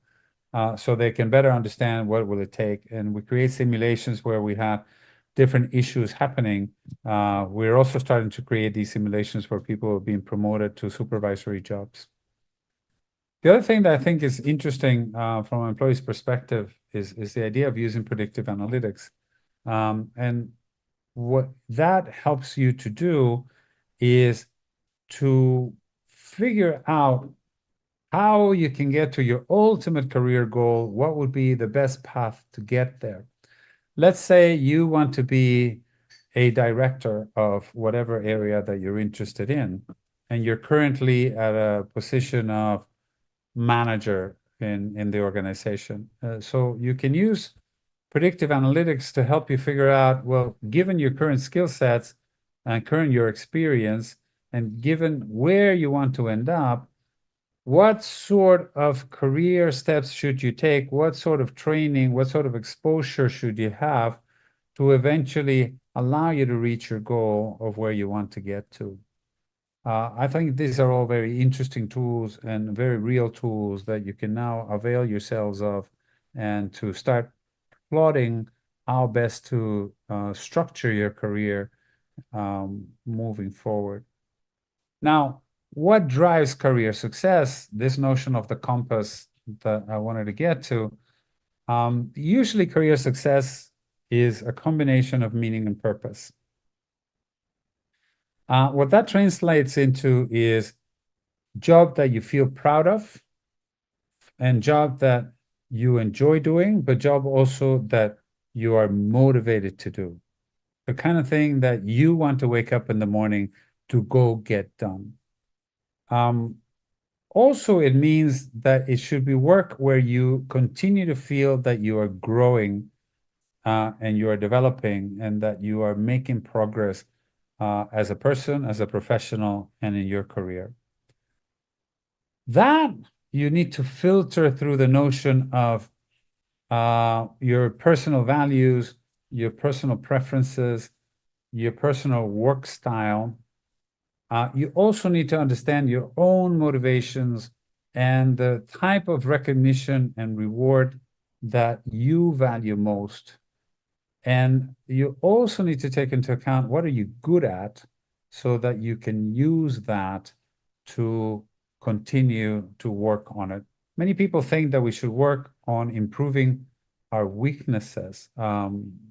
so they can better understand what will it take. And we create simulations where we have different issues happening. We're also starting to create these simulations where people are being promoted to supervisory jobs. The other thing that I think is interesting from an employee's perspective is the idea of using predictive analytics. And what that helps you to do is to figure out how you can get to your ultimate career goal, what would be the best path to get there. Let's say you want to be a director of whatever area that you're interested in, and you're currently at a position of manager in the organization. So you can use predictive analytics to help you figure out, well, given your current skill sets and current your experience, and given where you want to end up, what sort of career steps should you take? What sort of training, what sort of exposure should you have to eventually allow you to reach your goal of where you want to get to? I think these are all very interesting tools and very real tools that you can now avail yourselves of and to start plotting how best to structure your career moving forward. Now, what drives career success? This notion of the compass that I wanted to get to. Usually career success is a combination of meaning and purpose. What that translates into is job that you feel proud of and job that you enjoy doing, but job also that you are motivated to do. The kind of thing that you want to wake up in the morning to go get done. Also, it means that it should be work where you continue to feel that you are growing and you are developing and that you are making progress as a person, as a professional, and in your career. That you need to filter through the notion of your personal values, your personal preferences, your personal work style. You also need to understand your own motivations and the type of recognition and reward that you value most. And you also need to take into account what are you good at so that you can use that to continue to work on it. Many people think that we should work on improving our weaknesses.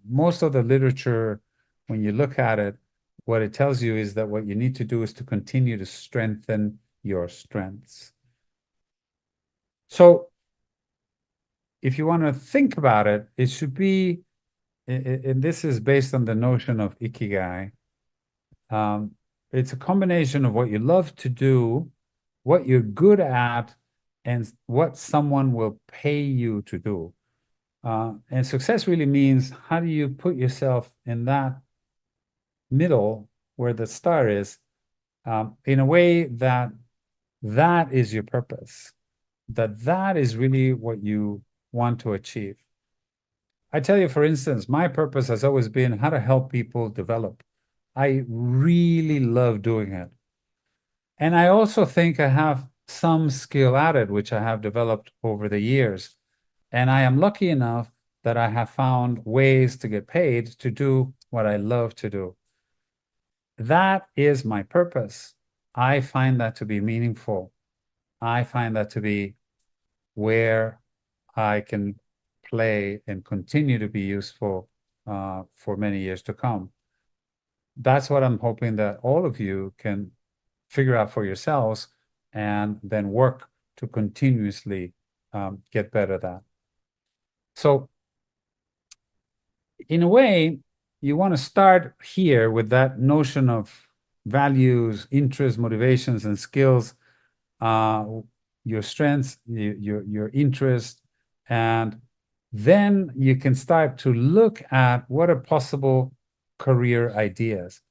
Most of the literature, when you look at it, what it tells you is that what you need to do is to continue to strengthen your strengths. So if you want to think about it, it should be, and this is based on the notion of ikigai. It's a combination of what you love to do, what you're good at, and what someone will pay you to do. And success really means how do you put yourself in that middle where the star is, in a way that that is your purpose, that is really what you want to achieve. I tell you, for instance, my purpose has always been how to help people develop. I really love doing it. And I also think I have some skill at it, which I have developed over the years. And I am lucky enough that I have found ways to get paid to do what I love to do. that is my purpose. I find that to be meaningful. I find that to be where I can play and continue to be useful for many years to come. That's what I'm hoping that all of you can figure out for yourselves and then work to continuously get better at that. So in a way, you want to start here with that notion of values, interests, motivations, and skills, your strengths, your interest, and then you can start to look at what are possible career ideas.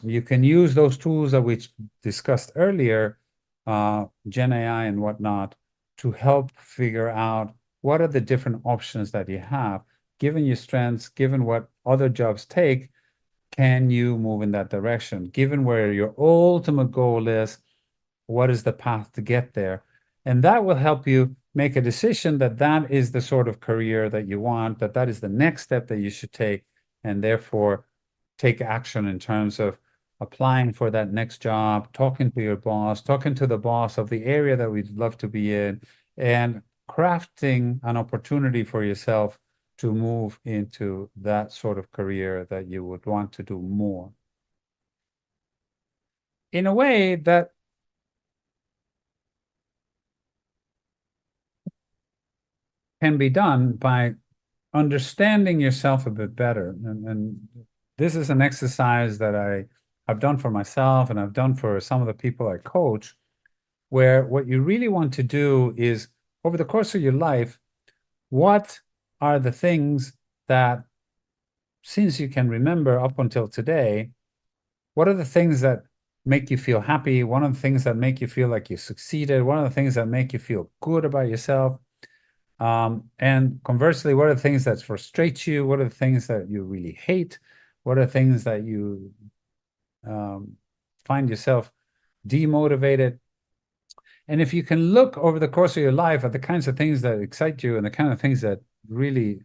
You can use those tools that we discussed earlier, Gen AI and whatnot, to help figure out what are the different options that you have. Given your strengths, given what other jobs take, can you move in that direction? Given where your ultimate goal is, what is the path to get there? And that will help you make a decision that that is the sort of career that you want, that that is the next step that you should take, and therefore take action in terms of applying for that next job, talking to your boss, talking to the boss of the area that we'd love to be in, and crafting an opportunity for yourself to move into that sort of career that you would want to do more. In a way that can be done by understanding yourself a bit better. And this is an exercise that I've done for myself and I've done for some of the people I coach, where what you really want to do is, over the course of your life, what are the things that, since you can remember up until today, what are the things that make you feel happy? One of the things that make you feel like you succeeded? One of the things that make you feel good about yourself? And conversely, what are the things that frustrate you? What are the things that you really hate? What are the things that you find yourself demotivated? And if you can look over the course of your life at the kinds of things that excite you and the kind of things that really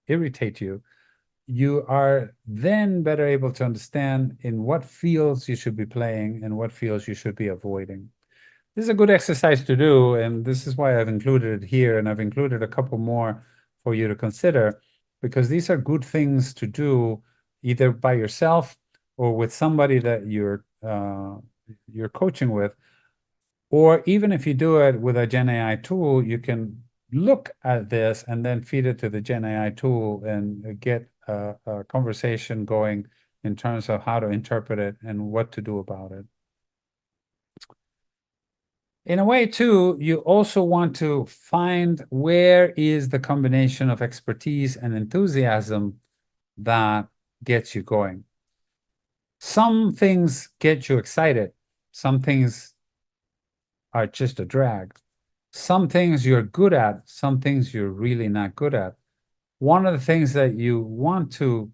irritate you, you are then better able to understand in what fields you should be playing and what fields you should be avoiding. This is a good exercise to do, and this is why I've included it here, and I've included a couple more for you to consider, because these are good things to do either by yourself or with somebody that you're coaching with, or even if you do it with a Gen AI tool, you can look at this and then feed it to the Gen AI tool and get a conversation going in terms of how to interpret it and what to do about it. In a way, too, you also want to find where is the combination of expertise and enthusiasm that gets you going. Some things get you excited. Some things are just a drag. Some things you're good at, some things you're really not good at. One of the things that you want to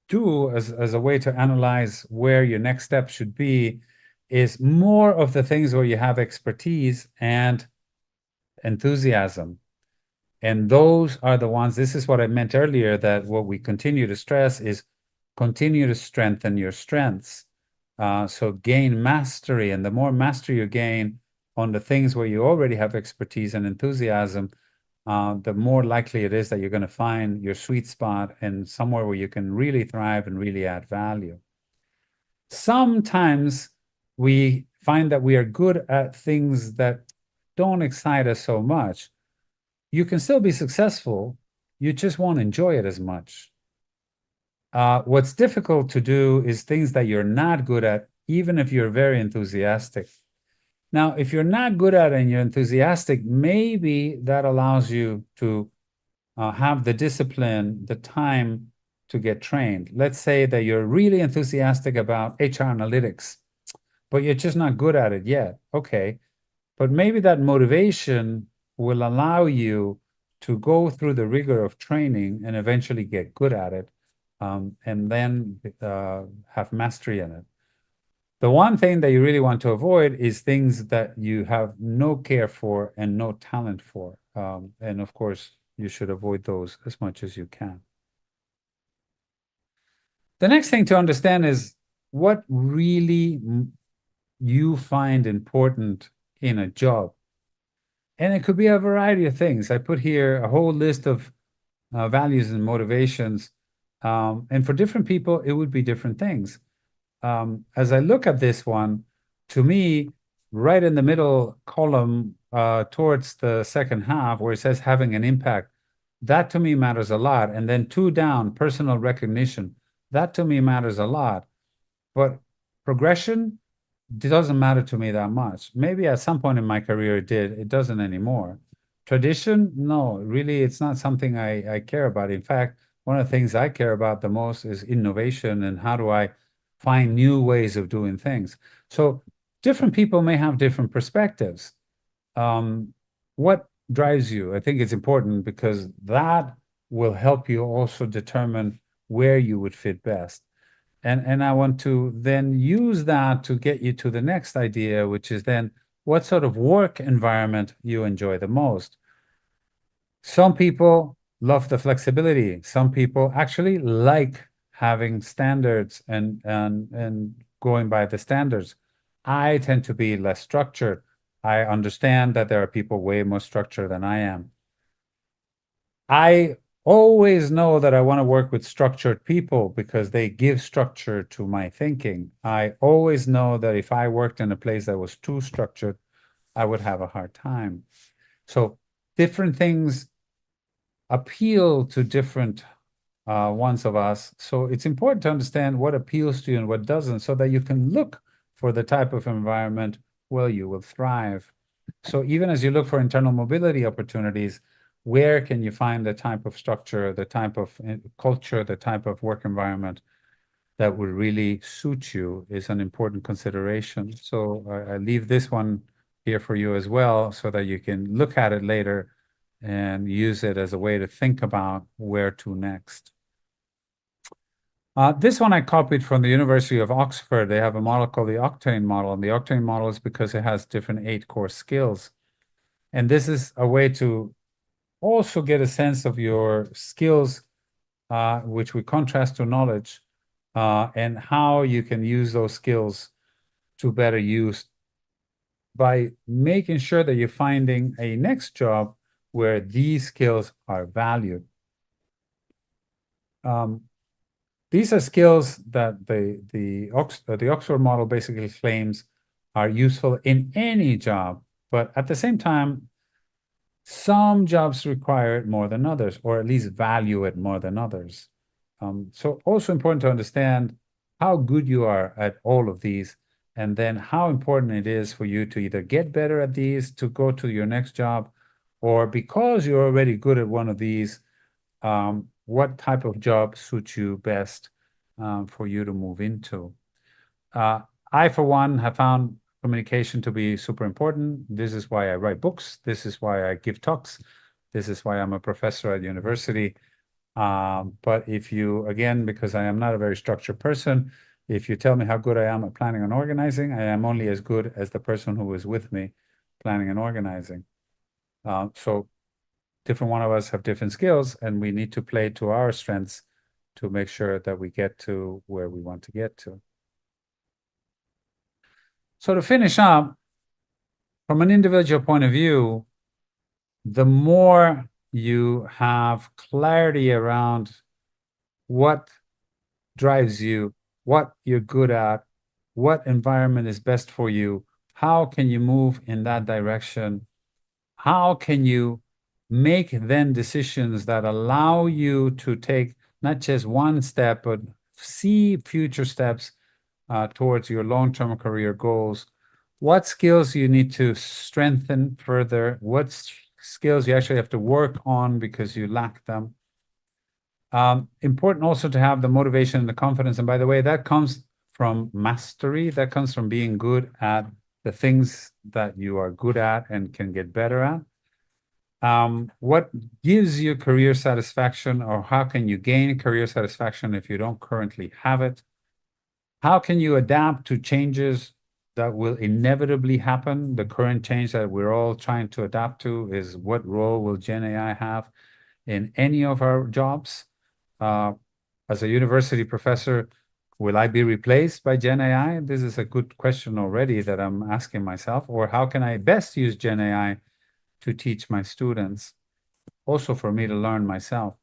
do as a way to analyze where your next step should be is more of the things where you have expertise and enthusiasm. And those are the ones, this is what I meant earlier, that what we continue to stress is continue to strengthen your strengths. So gain mastery, and the more mastery you gain on the things where you already have expertise and enthusiasm, the more likely it is that you're going to find your sweet spot and somewhere where you can really thrive and really add value. Sometimes we find that we are good at things that don't excite us so much. You can still be successful, you just won't enjoy it as much. What's difficult to do is things that you're not good at, even if you're very enthusiastic. Now, if you're not good at it and you're enthusiastic, maybe that allows you to have the discipline, the time to get trained. Let's say that you're really enthusiastic about HR analytics, but you're just not good at it yet. Okay, but maybe that motivation will allow you to go through the rigor of training and eventually get good at it, and then have mastery in it. The one thing that you really want to avoid is things that you have no care for and no talent for. And of course, you should avoid those as much as you can. The next thing to understand is what really you find important in a job. And it could be a variety of things. I put here a whole list of values and motivations. And for different people, it would be different things. As I look at this one, to me, right in the middle column towards the second half where it says having an impact, that to me matters a lot. And then 2 down, personal recognition, that to me matters a lot. But progression doesn't matter to me that much. Maybe at some point in my career it did. It doesn't anymore. Tradition, no, really, it's not something I care about. In fact, one of the things I care about the most is innovation and how do I find new ways of doing things. So different people may have different perspectives. What drives you? I think it's important because that will help you also determine where you would fit best. And I want to then use that to get you to the next idea, which is then what sort of work environment you enjoy the most. Some people love the flexibility. Some people actually like having standards and going by the standards. I tend to be less structured. I understand that there are people way more structured than I am. I always know that I want to work with structured people because they give structure to my thinking. I always know that if I worked in a place that was too structured, I would have a hard time. So different things appeal to different ones of us. So it's important to understand what appeals to you and what doesn't so that you can look for the type of environment where you will thrive. So even as you look for internal mobility opportunities, where can you find the type of structure, the type of culture, the type of work environment that would really suit you is an important consideration. So I leave this one here for you as well so that you can look at it later and use it as a way to think about where to next. This one I copied from the University of Oxford. They have a model called the Octane model, and the Octane model is because it has different 8 core skills. And this is a way to also get a sense of your skills, which we contrast to knowledge, and how you can use those skills to better use by making sure that you're finding a next job where these skills are valued. These are skills that the Oxford model basically claims are useful in any job, but at the same time, some jobs require it more than others, or at least value it more than others. So also important to understand how good you are at all of these, and then how important it is for you to either get better at these to go to your next job, or because you're already good at one of these, what type of job suits you best for you to move into. I, for one, have found communication to be super important. This is why I write books. This is why I give talks. This is why I'm a professor at university. But if you, again, because I am not a very structured person, if you tell me how good I am at planning and organizing, I am only as good as the person who is with me planning and organizing. So different one of us have different skills, and we need to play to our strengths to make sure that we get to where we want to get to. So to finish up, from an individual point of view, the more you have clarity around what drives you, what you're good at, what environment is best for you, how can you move in that direction, how can you make then decisions that allow you to take not just one step, but see future steps towards your long-term career goals, what skills you need to strengthen further, what skills you actually have to work on because you lack them. Important also to have the motivation and the confidence. And by the way, that comes from mastery. That comes from being good at the things that you are good at and can get better at. What gives you career satisfaction, or how can you gain career satisfaction if you don't currently have it? How can you adapt to changes that will inevitably happen? The current change that we're all trying to adapt to is what role will Gen AI have in any of our jobs? As a university professor, will I be replaced by Gen AI? This is a good question already that I'm asking myself. Or how can I best use Gen AI to teach my students? Also for me to learn myself.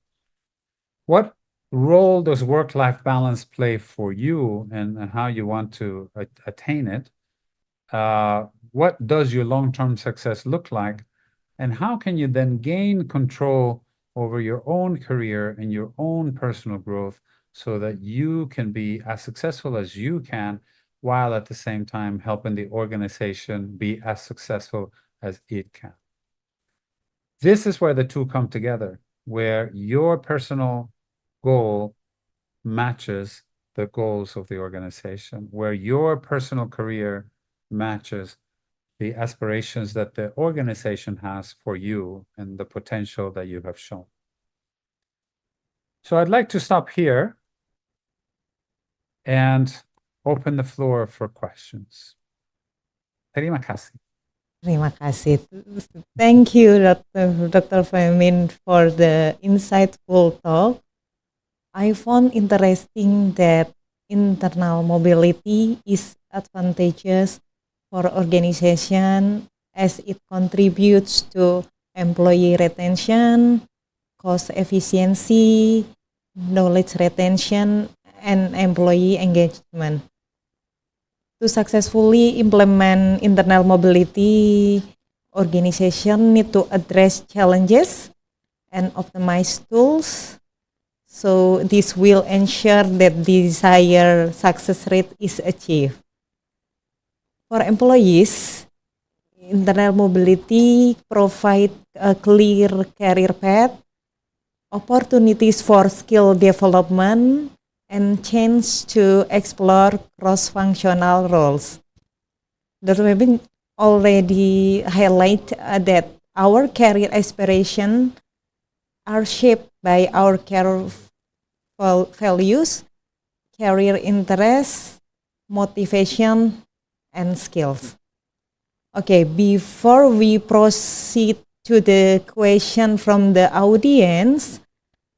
What role does work-life balance play for you and how you want to attain it? What does your long-term success look like? And how can you then gain control over your own career and your own personal growth so that you can be as successful as you can, while at the same time helping the organization be as successful as it can? This is where the two come together, where your personal goal matches the goals of the organization, where your personal career matches the aspirations that the organization has for you and the potential that you have shown. So I'd like to stop here and open the floor for questions. Terima kasih. Terima kasih. Thank you, Dr. Femin, for the insightful talk. I found interesting that internal mobility is advantageous for organization as it contributes to employee retention, cost efficiency, knowledge retention, and employee engagement. To successfully implement internal mobility, organization need to address challenges and optimize tools. So this will ensure that desired success rate is achieved. For employees, internal mobility provide a clear career path, opportunities for skill development, and chance to explore cross-functional roles. Dr. Webin already highlight that our career aspirations are shaped by our career values, career interests, motivation, and skills. Okay, before we proceed to the question from the audience,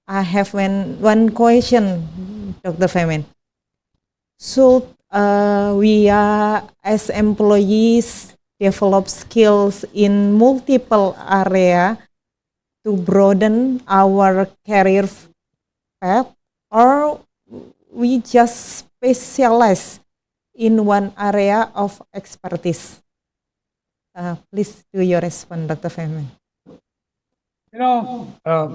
I have one question, Dr. Femin. Should we as employees develop skills in multiple areas to broaden our career path, or we just specialize in one area of expertise? Please do your response, Dr. Femin. You know,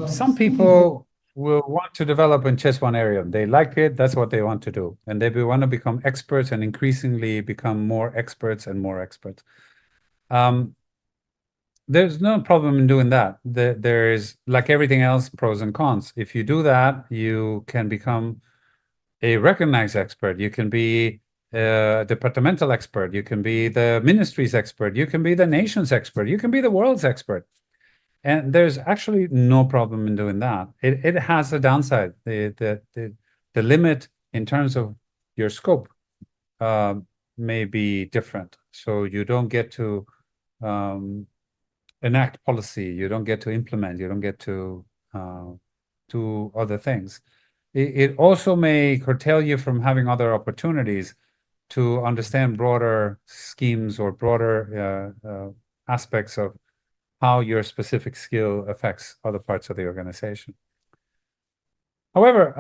some people will want to develop in just one area. They like it, that's what they want to do. And they want to become experts and increasingly become more experts and more experts. There's no problem in doing that. There is, like everything else, pros and cons. If you do that, you can become a recognized expert. You can be a departmental expert. You can be the ministry's expert. You can be the nation's expert. You can be the world's expert. And there's actually no problem in doing that. It has a downside. The limit in terms of your scope may be different. So you don't get to enact policy. You don't get to implement. You don't get to do other things. It also may curtail you from having other opportunities to understand broader schemes or broader aspects of how your specific skill affects other parts of the organization. However,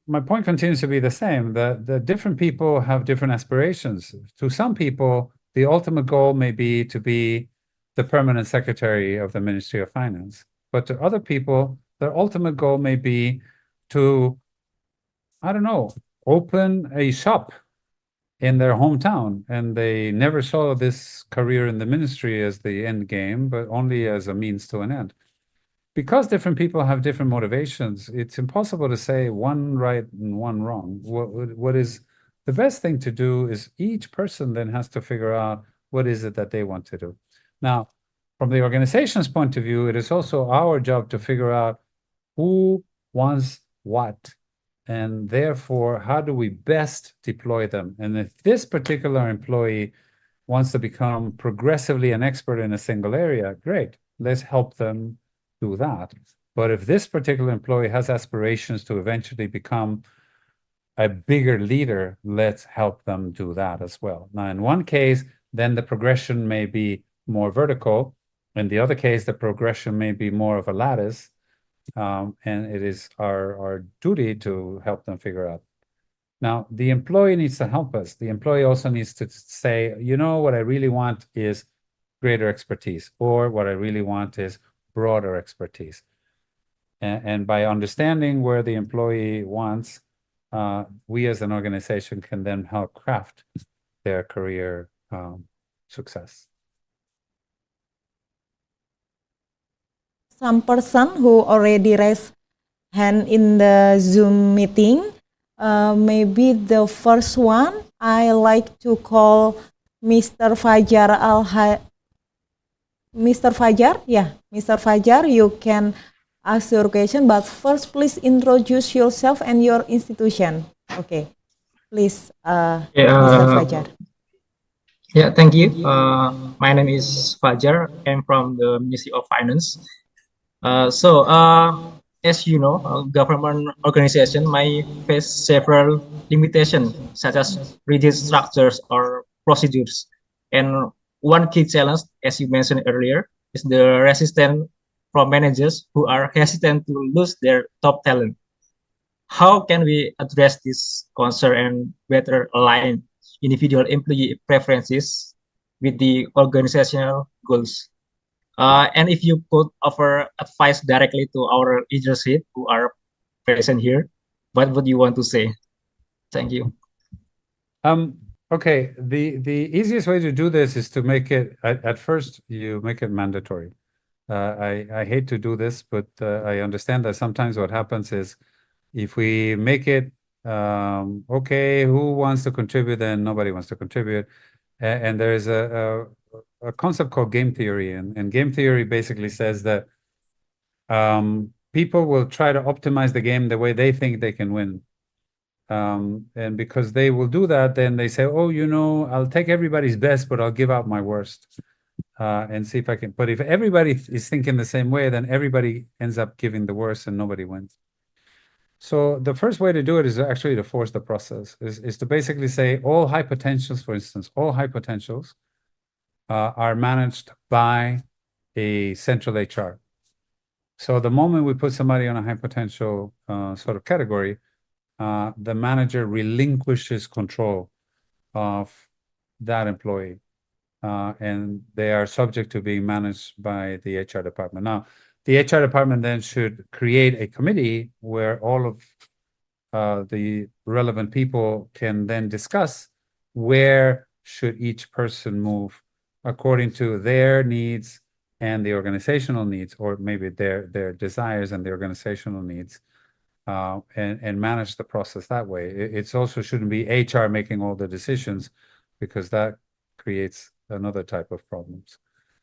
my point continues to be the same, that the different people have different aspirations. To some people, the ultimate goal may be to be the permanent secretary of the Ministry of Finance. But to other people, their ultimate goal may be to, I don't know, open a shop in their hometown, and they never saw this career in the ministry as the end game, but only as a means to an end. Because different people have different motivations, it's impossible to say one right and one wrong. What is the best thing to do is each person then has to figure out what is it that they want to do. Now, from the organization's point of view, it is also our job to figure out who wants what, and therefore, how do we best deploy them? And if this particular employee wants to become progressively an expert in a single area, great, let's help them do that. But if this particular employee has aspirations to eventually become a bigger leader, let's help them do that as well. Now, in one case, then the progression may be more vertical. In the other case, the progression may be more of a lattice. And it is our duty to help them figure out. Now, the employee needs to help us. The employee also needs to say, you know, what I really want is greater expertise, or what I really want is broader expertise. And by understanding where the employee wants, we as an organization can then help craft their career success. Some person who already raised hand in the Zoom meeting, maybe the first one, I like to call Mr. Fajar Mr. Fajar, yeah, Mr. Fajar, you can ask your question, but first please introduce yourself and your institution. Okay, please, Mr. Fajar. Yeah, thank you. My name is Fajar. I'm from the Ministry of Finance. As you know, government organization might face several limitations, such as rigid structures or procedures. And one key challenge, as you mentioned earlier, is the resistance from managers who are hesitant to lose their top talent. How can we address this concern and better align individual employee preferences with the organizational goals? And if you could offer advice directly to our leadership who are present here, what would you want to say? Thank you. Okay, the easiest way to do this is to make it, at first, you make it mandatory. I hate to do this, but I understand that sometimes what happens is if we make it, okay, who wants to contribute, then nobody wants to contribute. And there's a concept called game theory. And game theory basically says that people will try to optimize the game the way they think they can win. And because they will do that, then they say, oh, you know, I'll take everybody's best, but I'll give out my worst and see if I can. But if everybody is thinking the same way, then everybody ends up giving the worst and nobody wins. So the first way to do it is actually to force the process, is to basically say all high potentials, for instance, all high potentials are managed by a central HR. So the moment we put somebody on a high potential sort of category, the manager relinquishes control of that employee, and they are subject to being managed by the HR department. Now, the HR department then should create a committee where all of the relevant people can then discuss where should each person move according to their needs and the organizational needs, or maybe their desires and the organizational needs, and manage the process that way. It's also shouldn't be HR making all the decisions, because that creates another type of problems.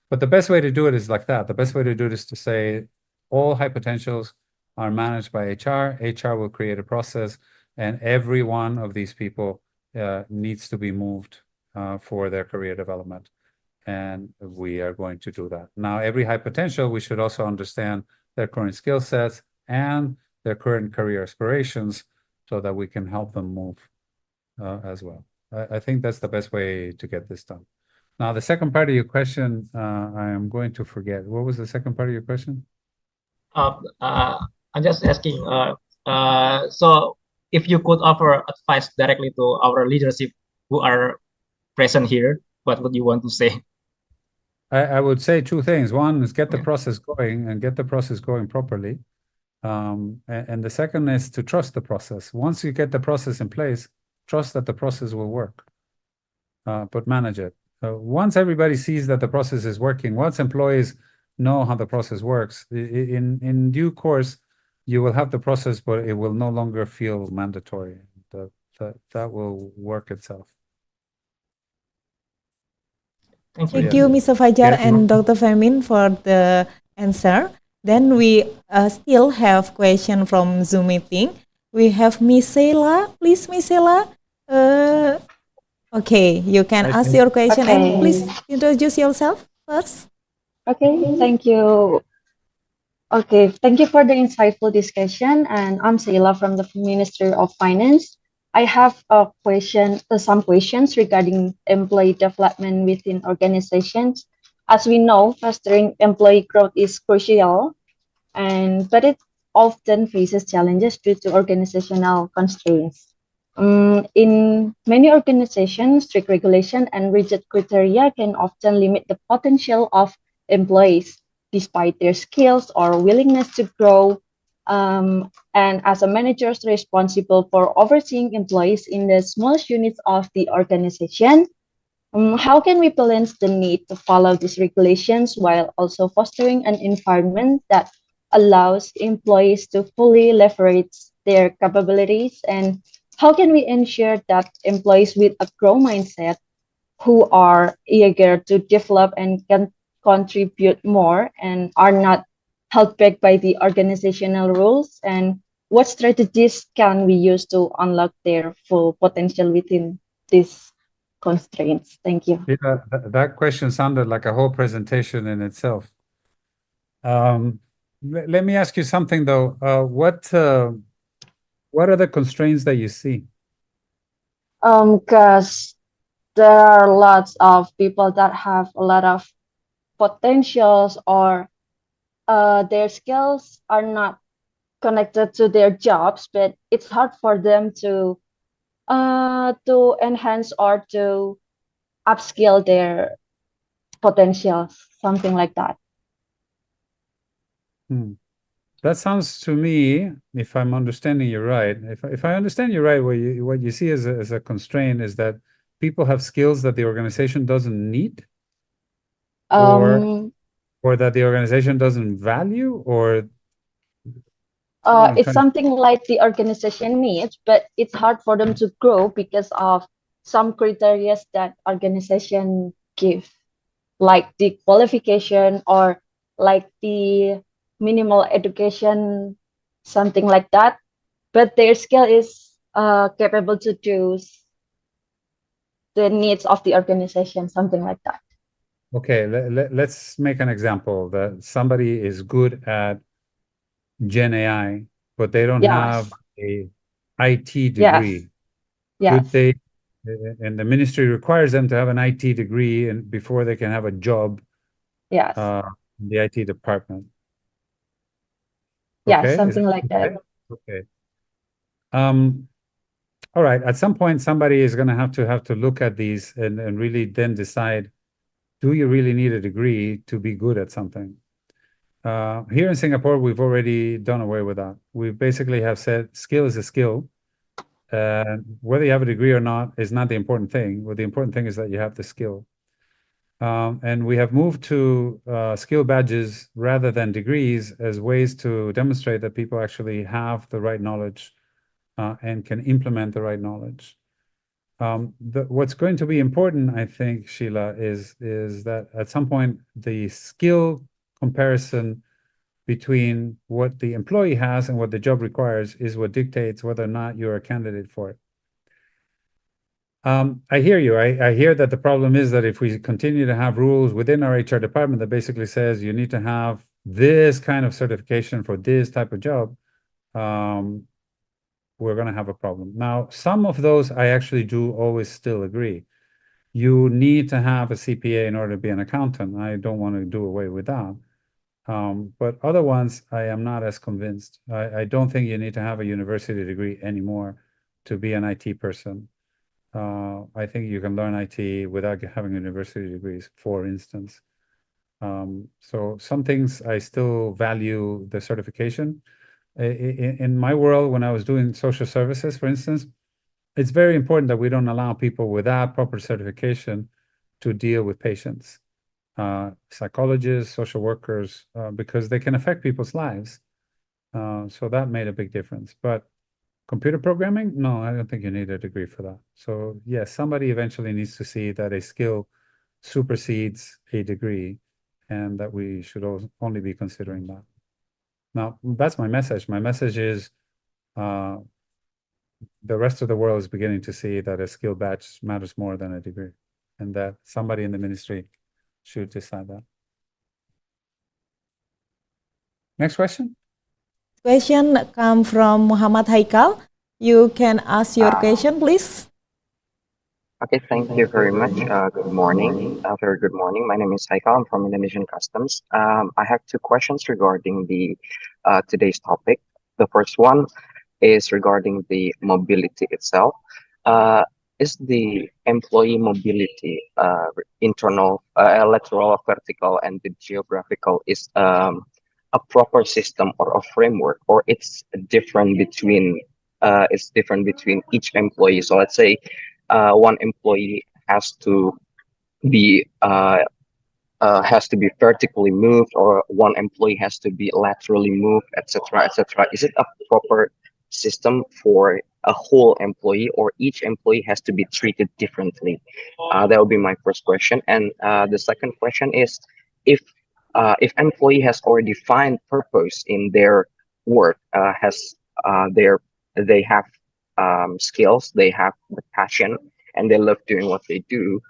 But the best way to do it is like that. The best way to do it is to say all high potentials are managed by HR. HR will create a process, and every one of these people needs to be moved for their career development. And we are going to do that. Now, every high potential, we should also understand their current skill sets and their current career aspirations so that we can help them move as well. I think that's the best way to get this done. Now, the second part of your question, I am going to forget. What was the second part of your question? I'm just asking, so if you could offer advice directly to our leadership who are present here, what would you want to say? I would say two things. One is get the process going, and get the process going properly. And the second is to trust the process. Once you get the process in place, trust that the process will work, but manage it. Once everybody sees that the process is working, once employees know how the process works, in due course, you will have the process, but it will no longer feel mandatory. That will work itself. Thank you, Mr. Fajar and Dr. Femin, for the answer. Then we still have question from Zoom meeting. We have Miss Sheila. Please, Miss Sheila. Okay, you can ask your question and please introduce yourself first. Okay, thank you. Okay, thank you for the insightful discussion. And I'm Sheila from the Ministry of Finance. I have some questions regarding employee development within organizations. As we know, fostering employee growth is crucial, but it often faces challenges due to organizational constraints. In many organizations, strict regulation and rigid criteria can often limit the potential of employees despite their skills or willingness to grow. And as a manager responsible for overseeing employees in the smallest units of the organization, how can we balance the need to follow these regulations while also fostering an environment that allows employees to fully leverage their capabilities? And how can we ensure that employees with a growth mindset who are eager to develop and can contribute more and are not held back by the organizational rules? And what strategies can we use to unlock their full potential within these constraints? Thank you. Yeah, that question sounded like a whole presentation in itself. Let me ask you something though. What are the constraints that you see? Because there are lots of people that have a lot of potentials, or their skills are not connected to their jobs, but it's hard for them to enhance or to upskill their potentials, something like that. That sounds to me, if I'm understanding you right, if I understand you right, what you see as a constraint is that people have skills that the organization doesn't need, Um, or that the organization doesn't value, or it's something like the organization needs, but it's hard for them to grow because of some criteria that organization give, like the qualification or like the minimal education, something like that. But their skill is capable to do the needs of the organization, something like that. Okay, let's make an example that somebody is good at Gen AI, but they don't have a IT degree. Yes. Could they, and the ministry requires them to have an IT degree and before they can have a job Yes. in the IT department. Yeah, Okay, something like that. okay? All right. At some point, somebody is going to have to look at these and really then decide, do you really need a degree to be good at something? Here in Singapore, we've already done away with that. We basically have said skill is a skill. Whether you have a degree or not is not the important thing. Well, the important thing is that you have the skill. And we have moved to skill badges rather than degrees as ways to demonstrate that people actually have the right knowledge and can implement the right knowledge. What's going to be important, I think, Sheila, is that at some point the skill comparison between what the employee has and what the job requires is what dictates whether or not you're a candidate for it. I hear you. I hear that the problem is that if we continue to have rules within our HR department that basically says you need to have this kind of certification for this type of job, we're going to have a problem. Now, some of those I actually do always still agree. You need to have a CPA in order to be an accountant. I don't want to do away with that. But other ones, I am not as convinced. I don't think you need to have a university degree anymore to be an IT person. I think you can learn IT without having university degrees, for instance. So some things I still value the certification. In my world, when I was doing social services, for instance, it's very important that we don't allow people without proper certification to deal with patients, psychologists, social workers, because they can affect people's lives. So that made a big difference. But computer programming, no, I don't think you need a degree for that. So yes, somebody eventually needs to see that a skill supersedes a degree and that we should only be considering that. Now, that's my message. My message is the rest of the world is beginning to see that a skill badge matters more than a degree, and that somebody in the ministry should decide that. Next question. Question come from Muhammad Haikal. You can ask your question, please. Okay, thank you very much. Good morning. Very good morning. My name is Haikal. I'm from Indonesian Customs. I have two questions regarding the today's topic. The first one is regarding the mobility itself. Is the employee mobility internal, lateral, vertical, and the geographical is a proper system or a framework, or it's different between each employee? So let's say one employee be uh, has to be vertically moved, or one employee has to be laterally moved, etc., etc. Is it a proper system for a whole employee, or each employee has to be treated differently? That would be my first question. And the second question is, if employee has already defined purpose in their work, has they have skills, they have the passion, and they love doing what they do,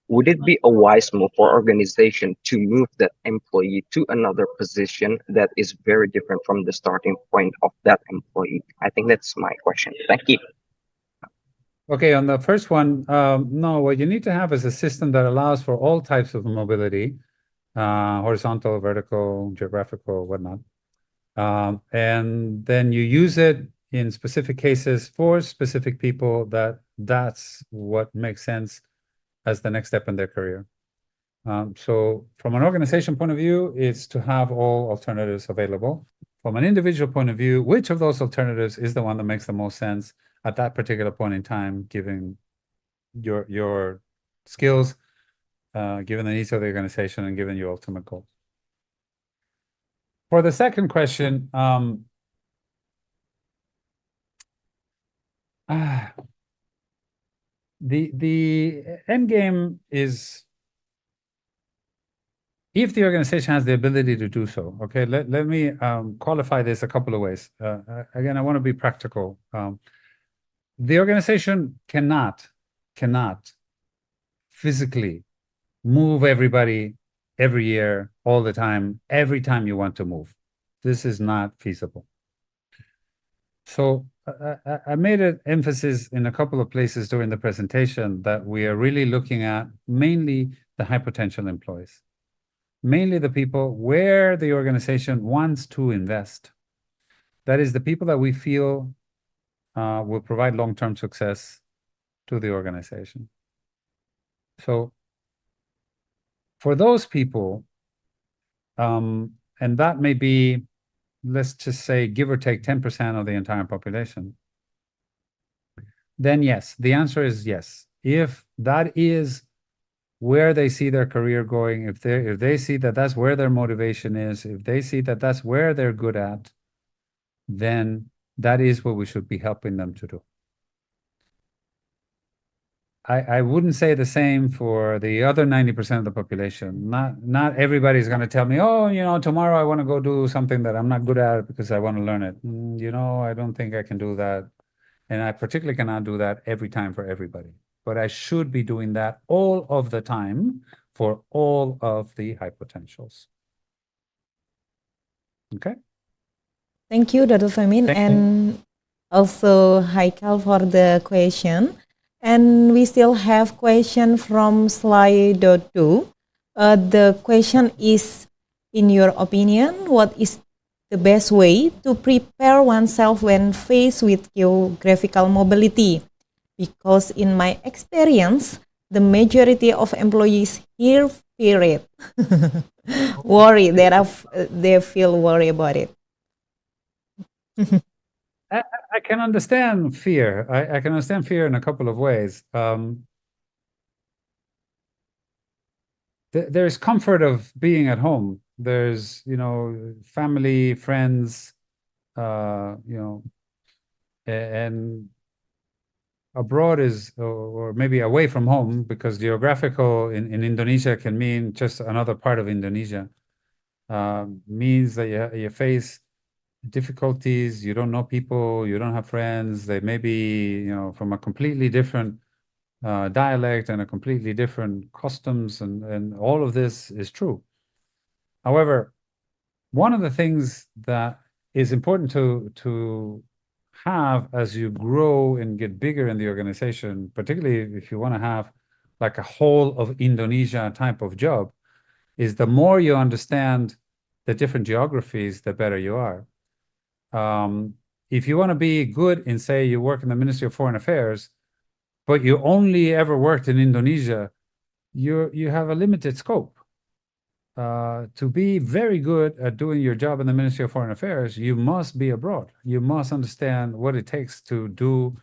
would it be a wise move for organization to move that employee to another position that is very different from the starting point of that employee? I think that's my question. Thank you. Okay, on the first one, no, what you need to have is a system that allows for all types of mobility, horizontal, vertical, geographical, whatnot. And then you use it in specific cases for specific people that's what makes sense as the next step in their career. So from an organization point of view, it's to have all alternatives available. From an individual point of view, which of those alternatives is the one that makes the most sense at that particular point in time, given your skills, given the needs of the organization, and given your ultimate goal. For the second question, the end game is if the organization has the ability to do so. Okay, let me qualify this a couple of ways. Again, I want to be practical. The organization cannot physically move everybody every year, all the time, every time you want to move. This is not feasible. So I made an emphasis in a couple of places during the presentation that we are really looking at mainly the high potential employees, mainly the people where the organization wants to invest. That is the people that we feel will provide long-term success to the organization. So for those people, and that may be, let's just say, give or take 10% of the entire population, then yes, the answer is yes. If that is where they see their career going, if they see that that's where their motivation is, if they see that that's where they're good at, then that is what we should be helping them to do. I wouldn't say the same for the other 90% of the population. Not everybody's going to tell me, oh, tomorrow I want to go do something that I'm not good at because I want to learn it. I don't think I can do that. And I particularly cannot do that every time for everybody. But I should be doing that all of the time for all of the high potentials. Okay? Thank you, Dr. Femin, and also Haikal for the question. And we still have question from slide.2. The question is, in your opinion, what is the best way to prepare oneself when faced with geographical mobility? Because in my experience, the majority of employees here fear it. Worry, they feel worried about it. I can understand fear. I can understand fear in a couple of ways. There's comfort of being at home. There's, family, friends, and abroad is, or maybe away from home, because geographical in Indonesia can mean just another part of Indonesia. Means that you face difficulties, you don't know people, you don't have friends, they may be, from a completely different dialect and a completely different customs, and all of this is true. However, one of the things that is important to have as you grow and get bigger in the organization, particularly if you want to have like a whole of Indonesia type of job, is the more you understand the different geographies, the better you are. If you want to be good in, say, you work in the Ministry of Foreign Affairs, but you only ever worked in Indonesia, you have a limited scope. To be very good at doing your job in the Ministry of Foreign Affairs, you must be abroad. You must understand what it takes to do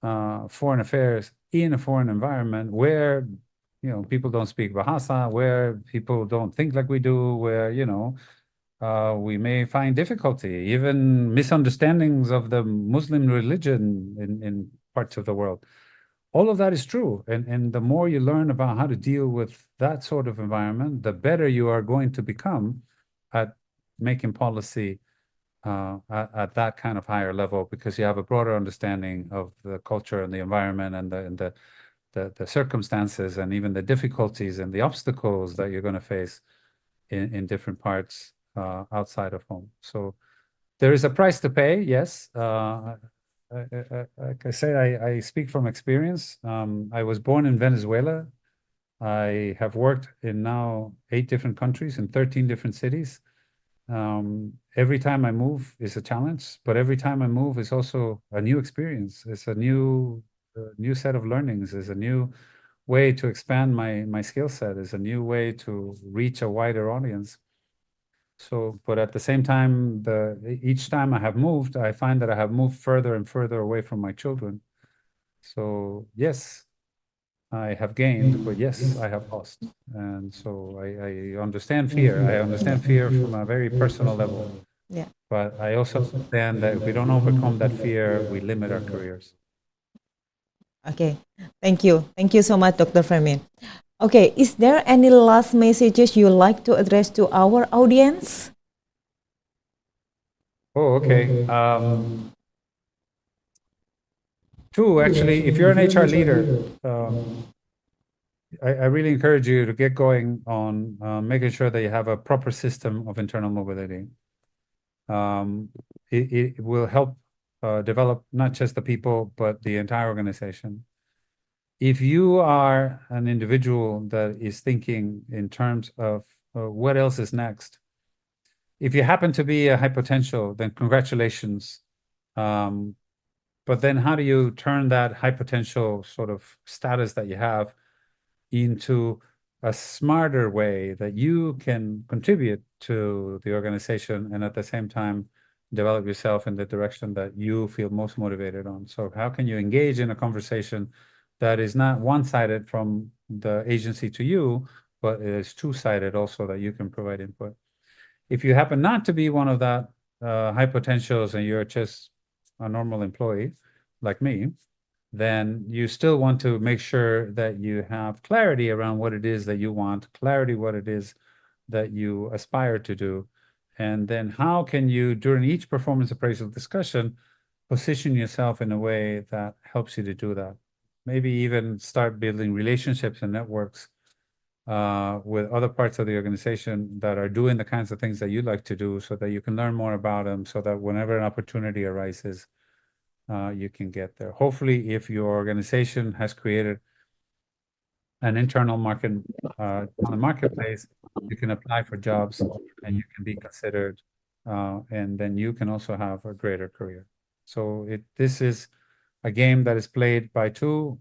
foreign affairs in a foreign environment where people don't speak Bahasa, where people don't think like we do, where we may find difficulty, even misunderstandings of the Muslim religion in parts of the world. All of that is true. And the more you learn about how to deal with that sort of environment, the better you are going to become at making policy at that kind of higher level, because you have a broader understanding of the culture and the environment and the circumstances and even the difficulties and the obstacles that you're going to face in different parts outside of home. So there is a price to pay, yes. Like I say, I speak from experience. I was born in Venezuela. I have worked in now 8 different countries in 13 different cities. Every time I move is a challenge, but every time I move is also a new experience. It's a new set of learnings. It's a new way to expand my skill set. It's a new way to reach a wider audience. So, but at the same time, each time I have moved, I find that I have moved further and further away from my children. So yes, I have gained, but yes, I have lost. And so I understand fear. I understand fear from a very personal level. Yeah. But I also understand that if we don't overcome that fear, we limit our careers. Okay, thank you. Thank you so much, Dr. Fermin. Okay, is there any last messages you like to address to our audience? Oh, okay. Two, actually, if you're an HR leader, I really encourage you to get going on making sure that you have a proper system of internal mobility. It will help develop not just the people, but the entire organization. If you are an individual that is thinking in terms of what else is next, if you happen to be a high potential, then congratulations. But then how do you turn that high potential sort of status that you have into a smarter way that you can contribute to the organization and at the same time develop yourself in the direction that you feel most motivated on? So how can you engage in a conversation that is not one-sided from the agency to you, but is two-sided also, that you can provide input? If you happen not to be one of that high potentials and you're just a normal employee like me, then you still want to make sure that you have clarity around what it is that you want, clarity what it is that you aspire to do, and then how can you, during each performance appraisal discussion, position yourself in a way that helps you to do that. Maybe even start building relationships and networks with other parts of the organization that are doing the kinds of things that you like to do, so that you can learn more about them, so that whenever an opportunity arises, you can get there. Hopefully, if your organization has created an internal market on the marketplace, you can apply for jobs and you can be considered, and then you can also have a greater career. So this is a game that is played by two.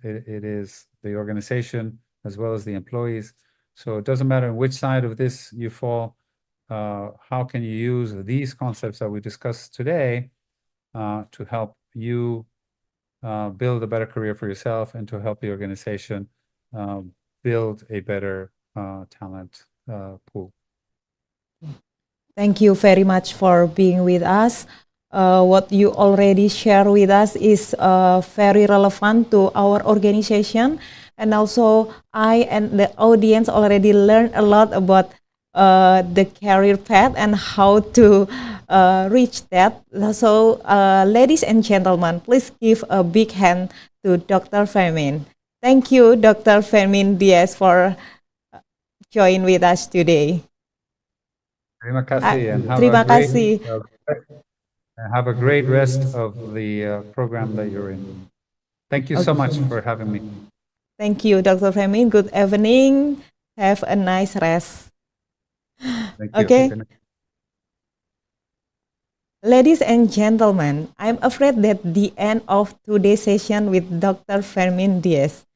It is the organization as well as the employees. So it doesn't matter on which side of this you fall. How can you use these concepts that we discussed today to help you build a better career for yourself and to help the organization build a better talent pool? Thank you very much for being with us. What you already share with us is very relevant to our organization, and also I and the audience already learned a lot about the career path and how to reach that. So, ladies and gentlemen, please give a big hand to Dr. Fermin. Thank you, Dr. Fermin Diaz, for joining with us today. Terima kasih, and Terima kasih. have a great rest of the program that you're in. Thank you so much for having me. Thank you, Dr. Femi. Good evening. Have a nice rest. Thank you. Okay. Good night. Ladies and gentlemen, I'm afraid that the end of today's session with Dr. Fermin Diaz.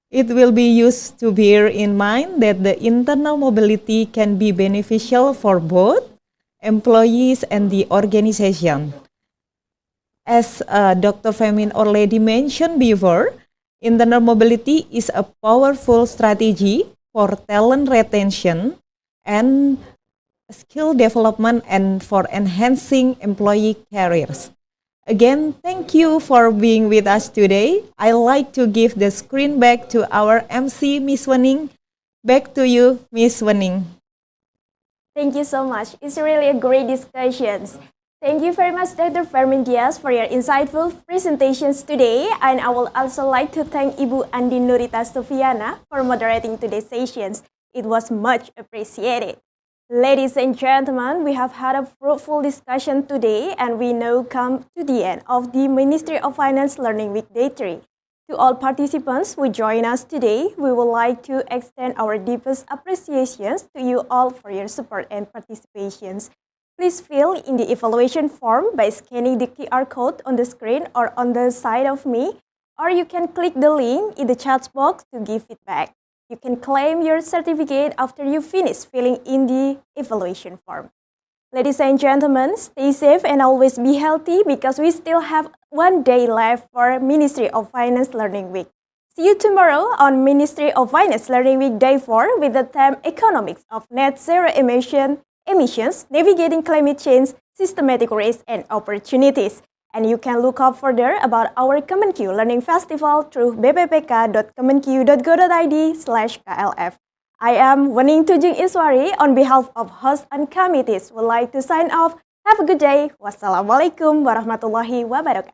It will be used to bear in mind that the internal mobility can be beneficial for both employees and the organization. As Dr. Femin already mentioned before, internal mobility is a powerful strategy for talent retention and skill development and for enhancing employee careers. Again, thank you for being with us today. I like to give the screen back to our MC, Miss Wening. Back to you, Miss Wening. Thank you so much. It's really a great discussion. Thank you very much, Dr. Fermin Diaz, for your insightful presentations today. And I would also like to thank Ibu Andin Nurita Sufiana for moderating today's sessions. It was much appreciated. Ladies and gentlemen, we have had a fruitful discussion today, and we now come to the end of the Ministry of Finance Learning Week Day 3. To all participants who join us today, we would like to extend our deepest appreciations to you all for your support and participations. Please fill in the evaluation form by scanning the QR code on the screen or on the side of me, or you can click the link in the chat box to give feedback. You can claim your certificate after you finish filling in the evaluation form. Ladies and gentlemen, stay safe and always be healthy because we still have one day left for Ministry of Finance Learning Week. See you tomorrow on Ministry of Finance Learning Week Day 4 with the theme Economics of Net Zero Emissions, Navigating Climate Change, Systematic Risks and Opportunities. And you can look up further about our Kemenkeu Learning Festival through bppk.kemenkeu.go.id/KLF. I am Wening Tujung Iswari on behalf of hosts and committees would like to sign off. Have a good day. Wassalamualaikum warahmatullahi wabarakatuh.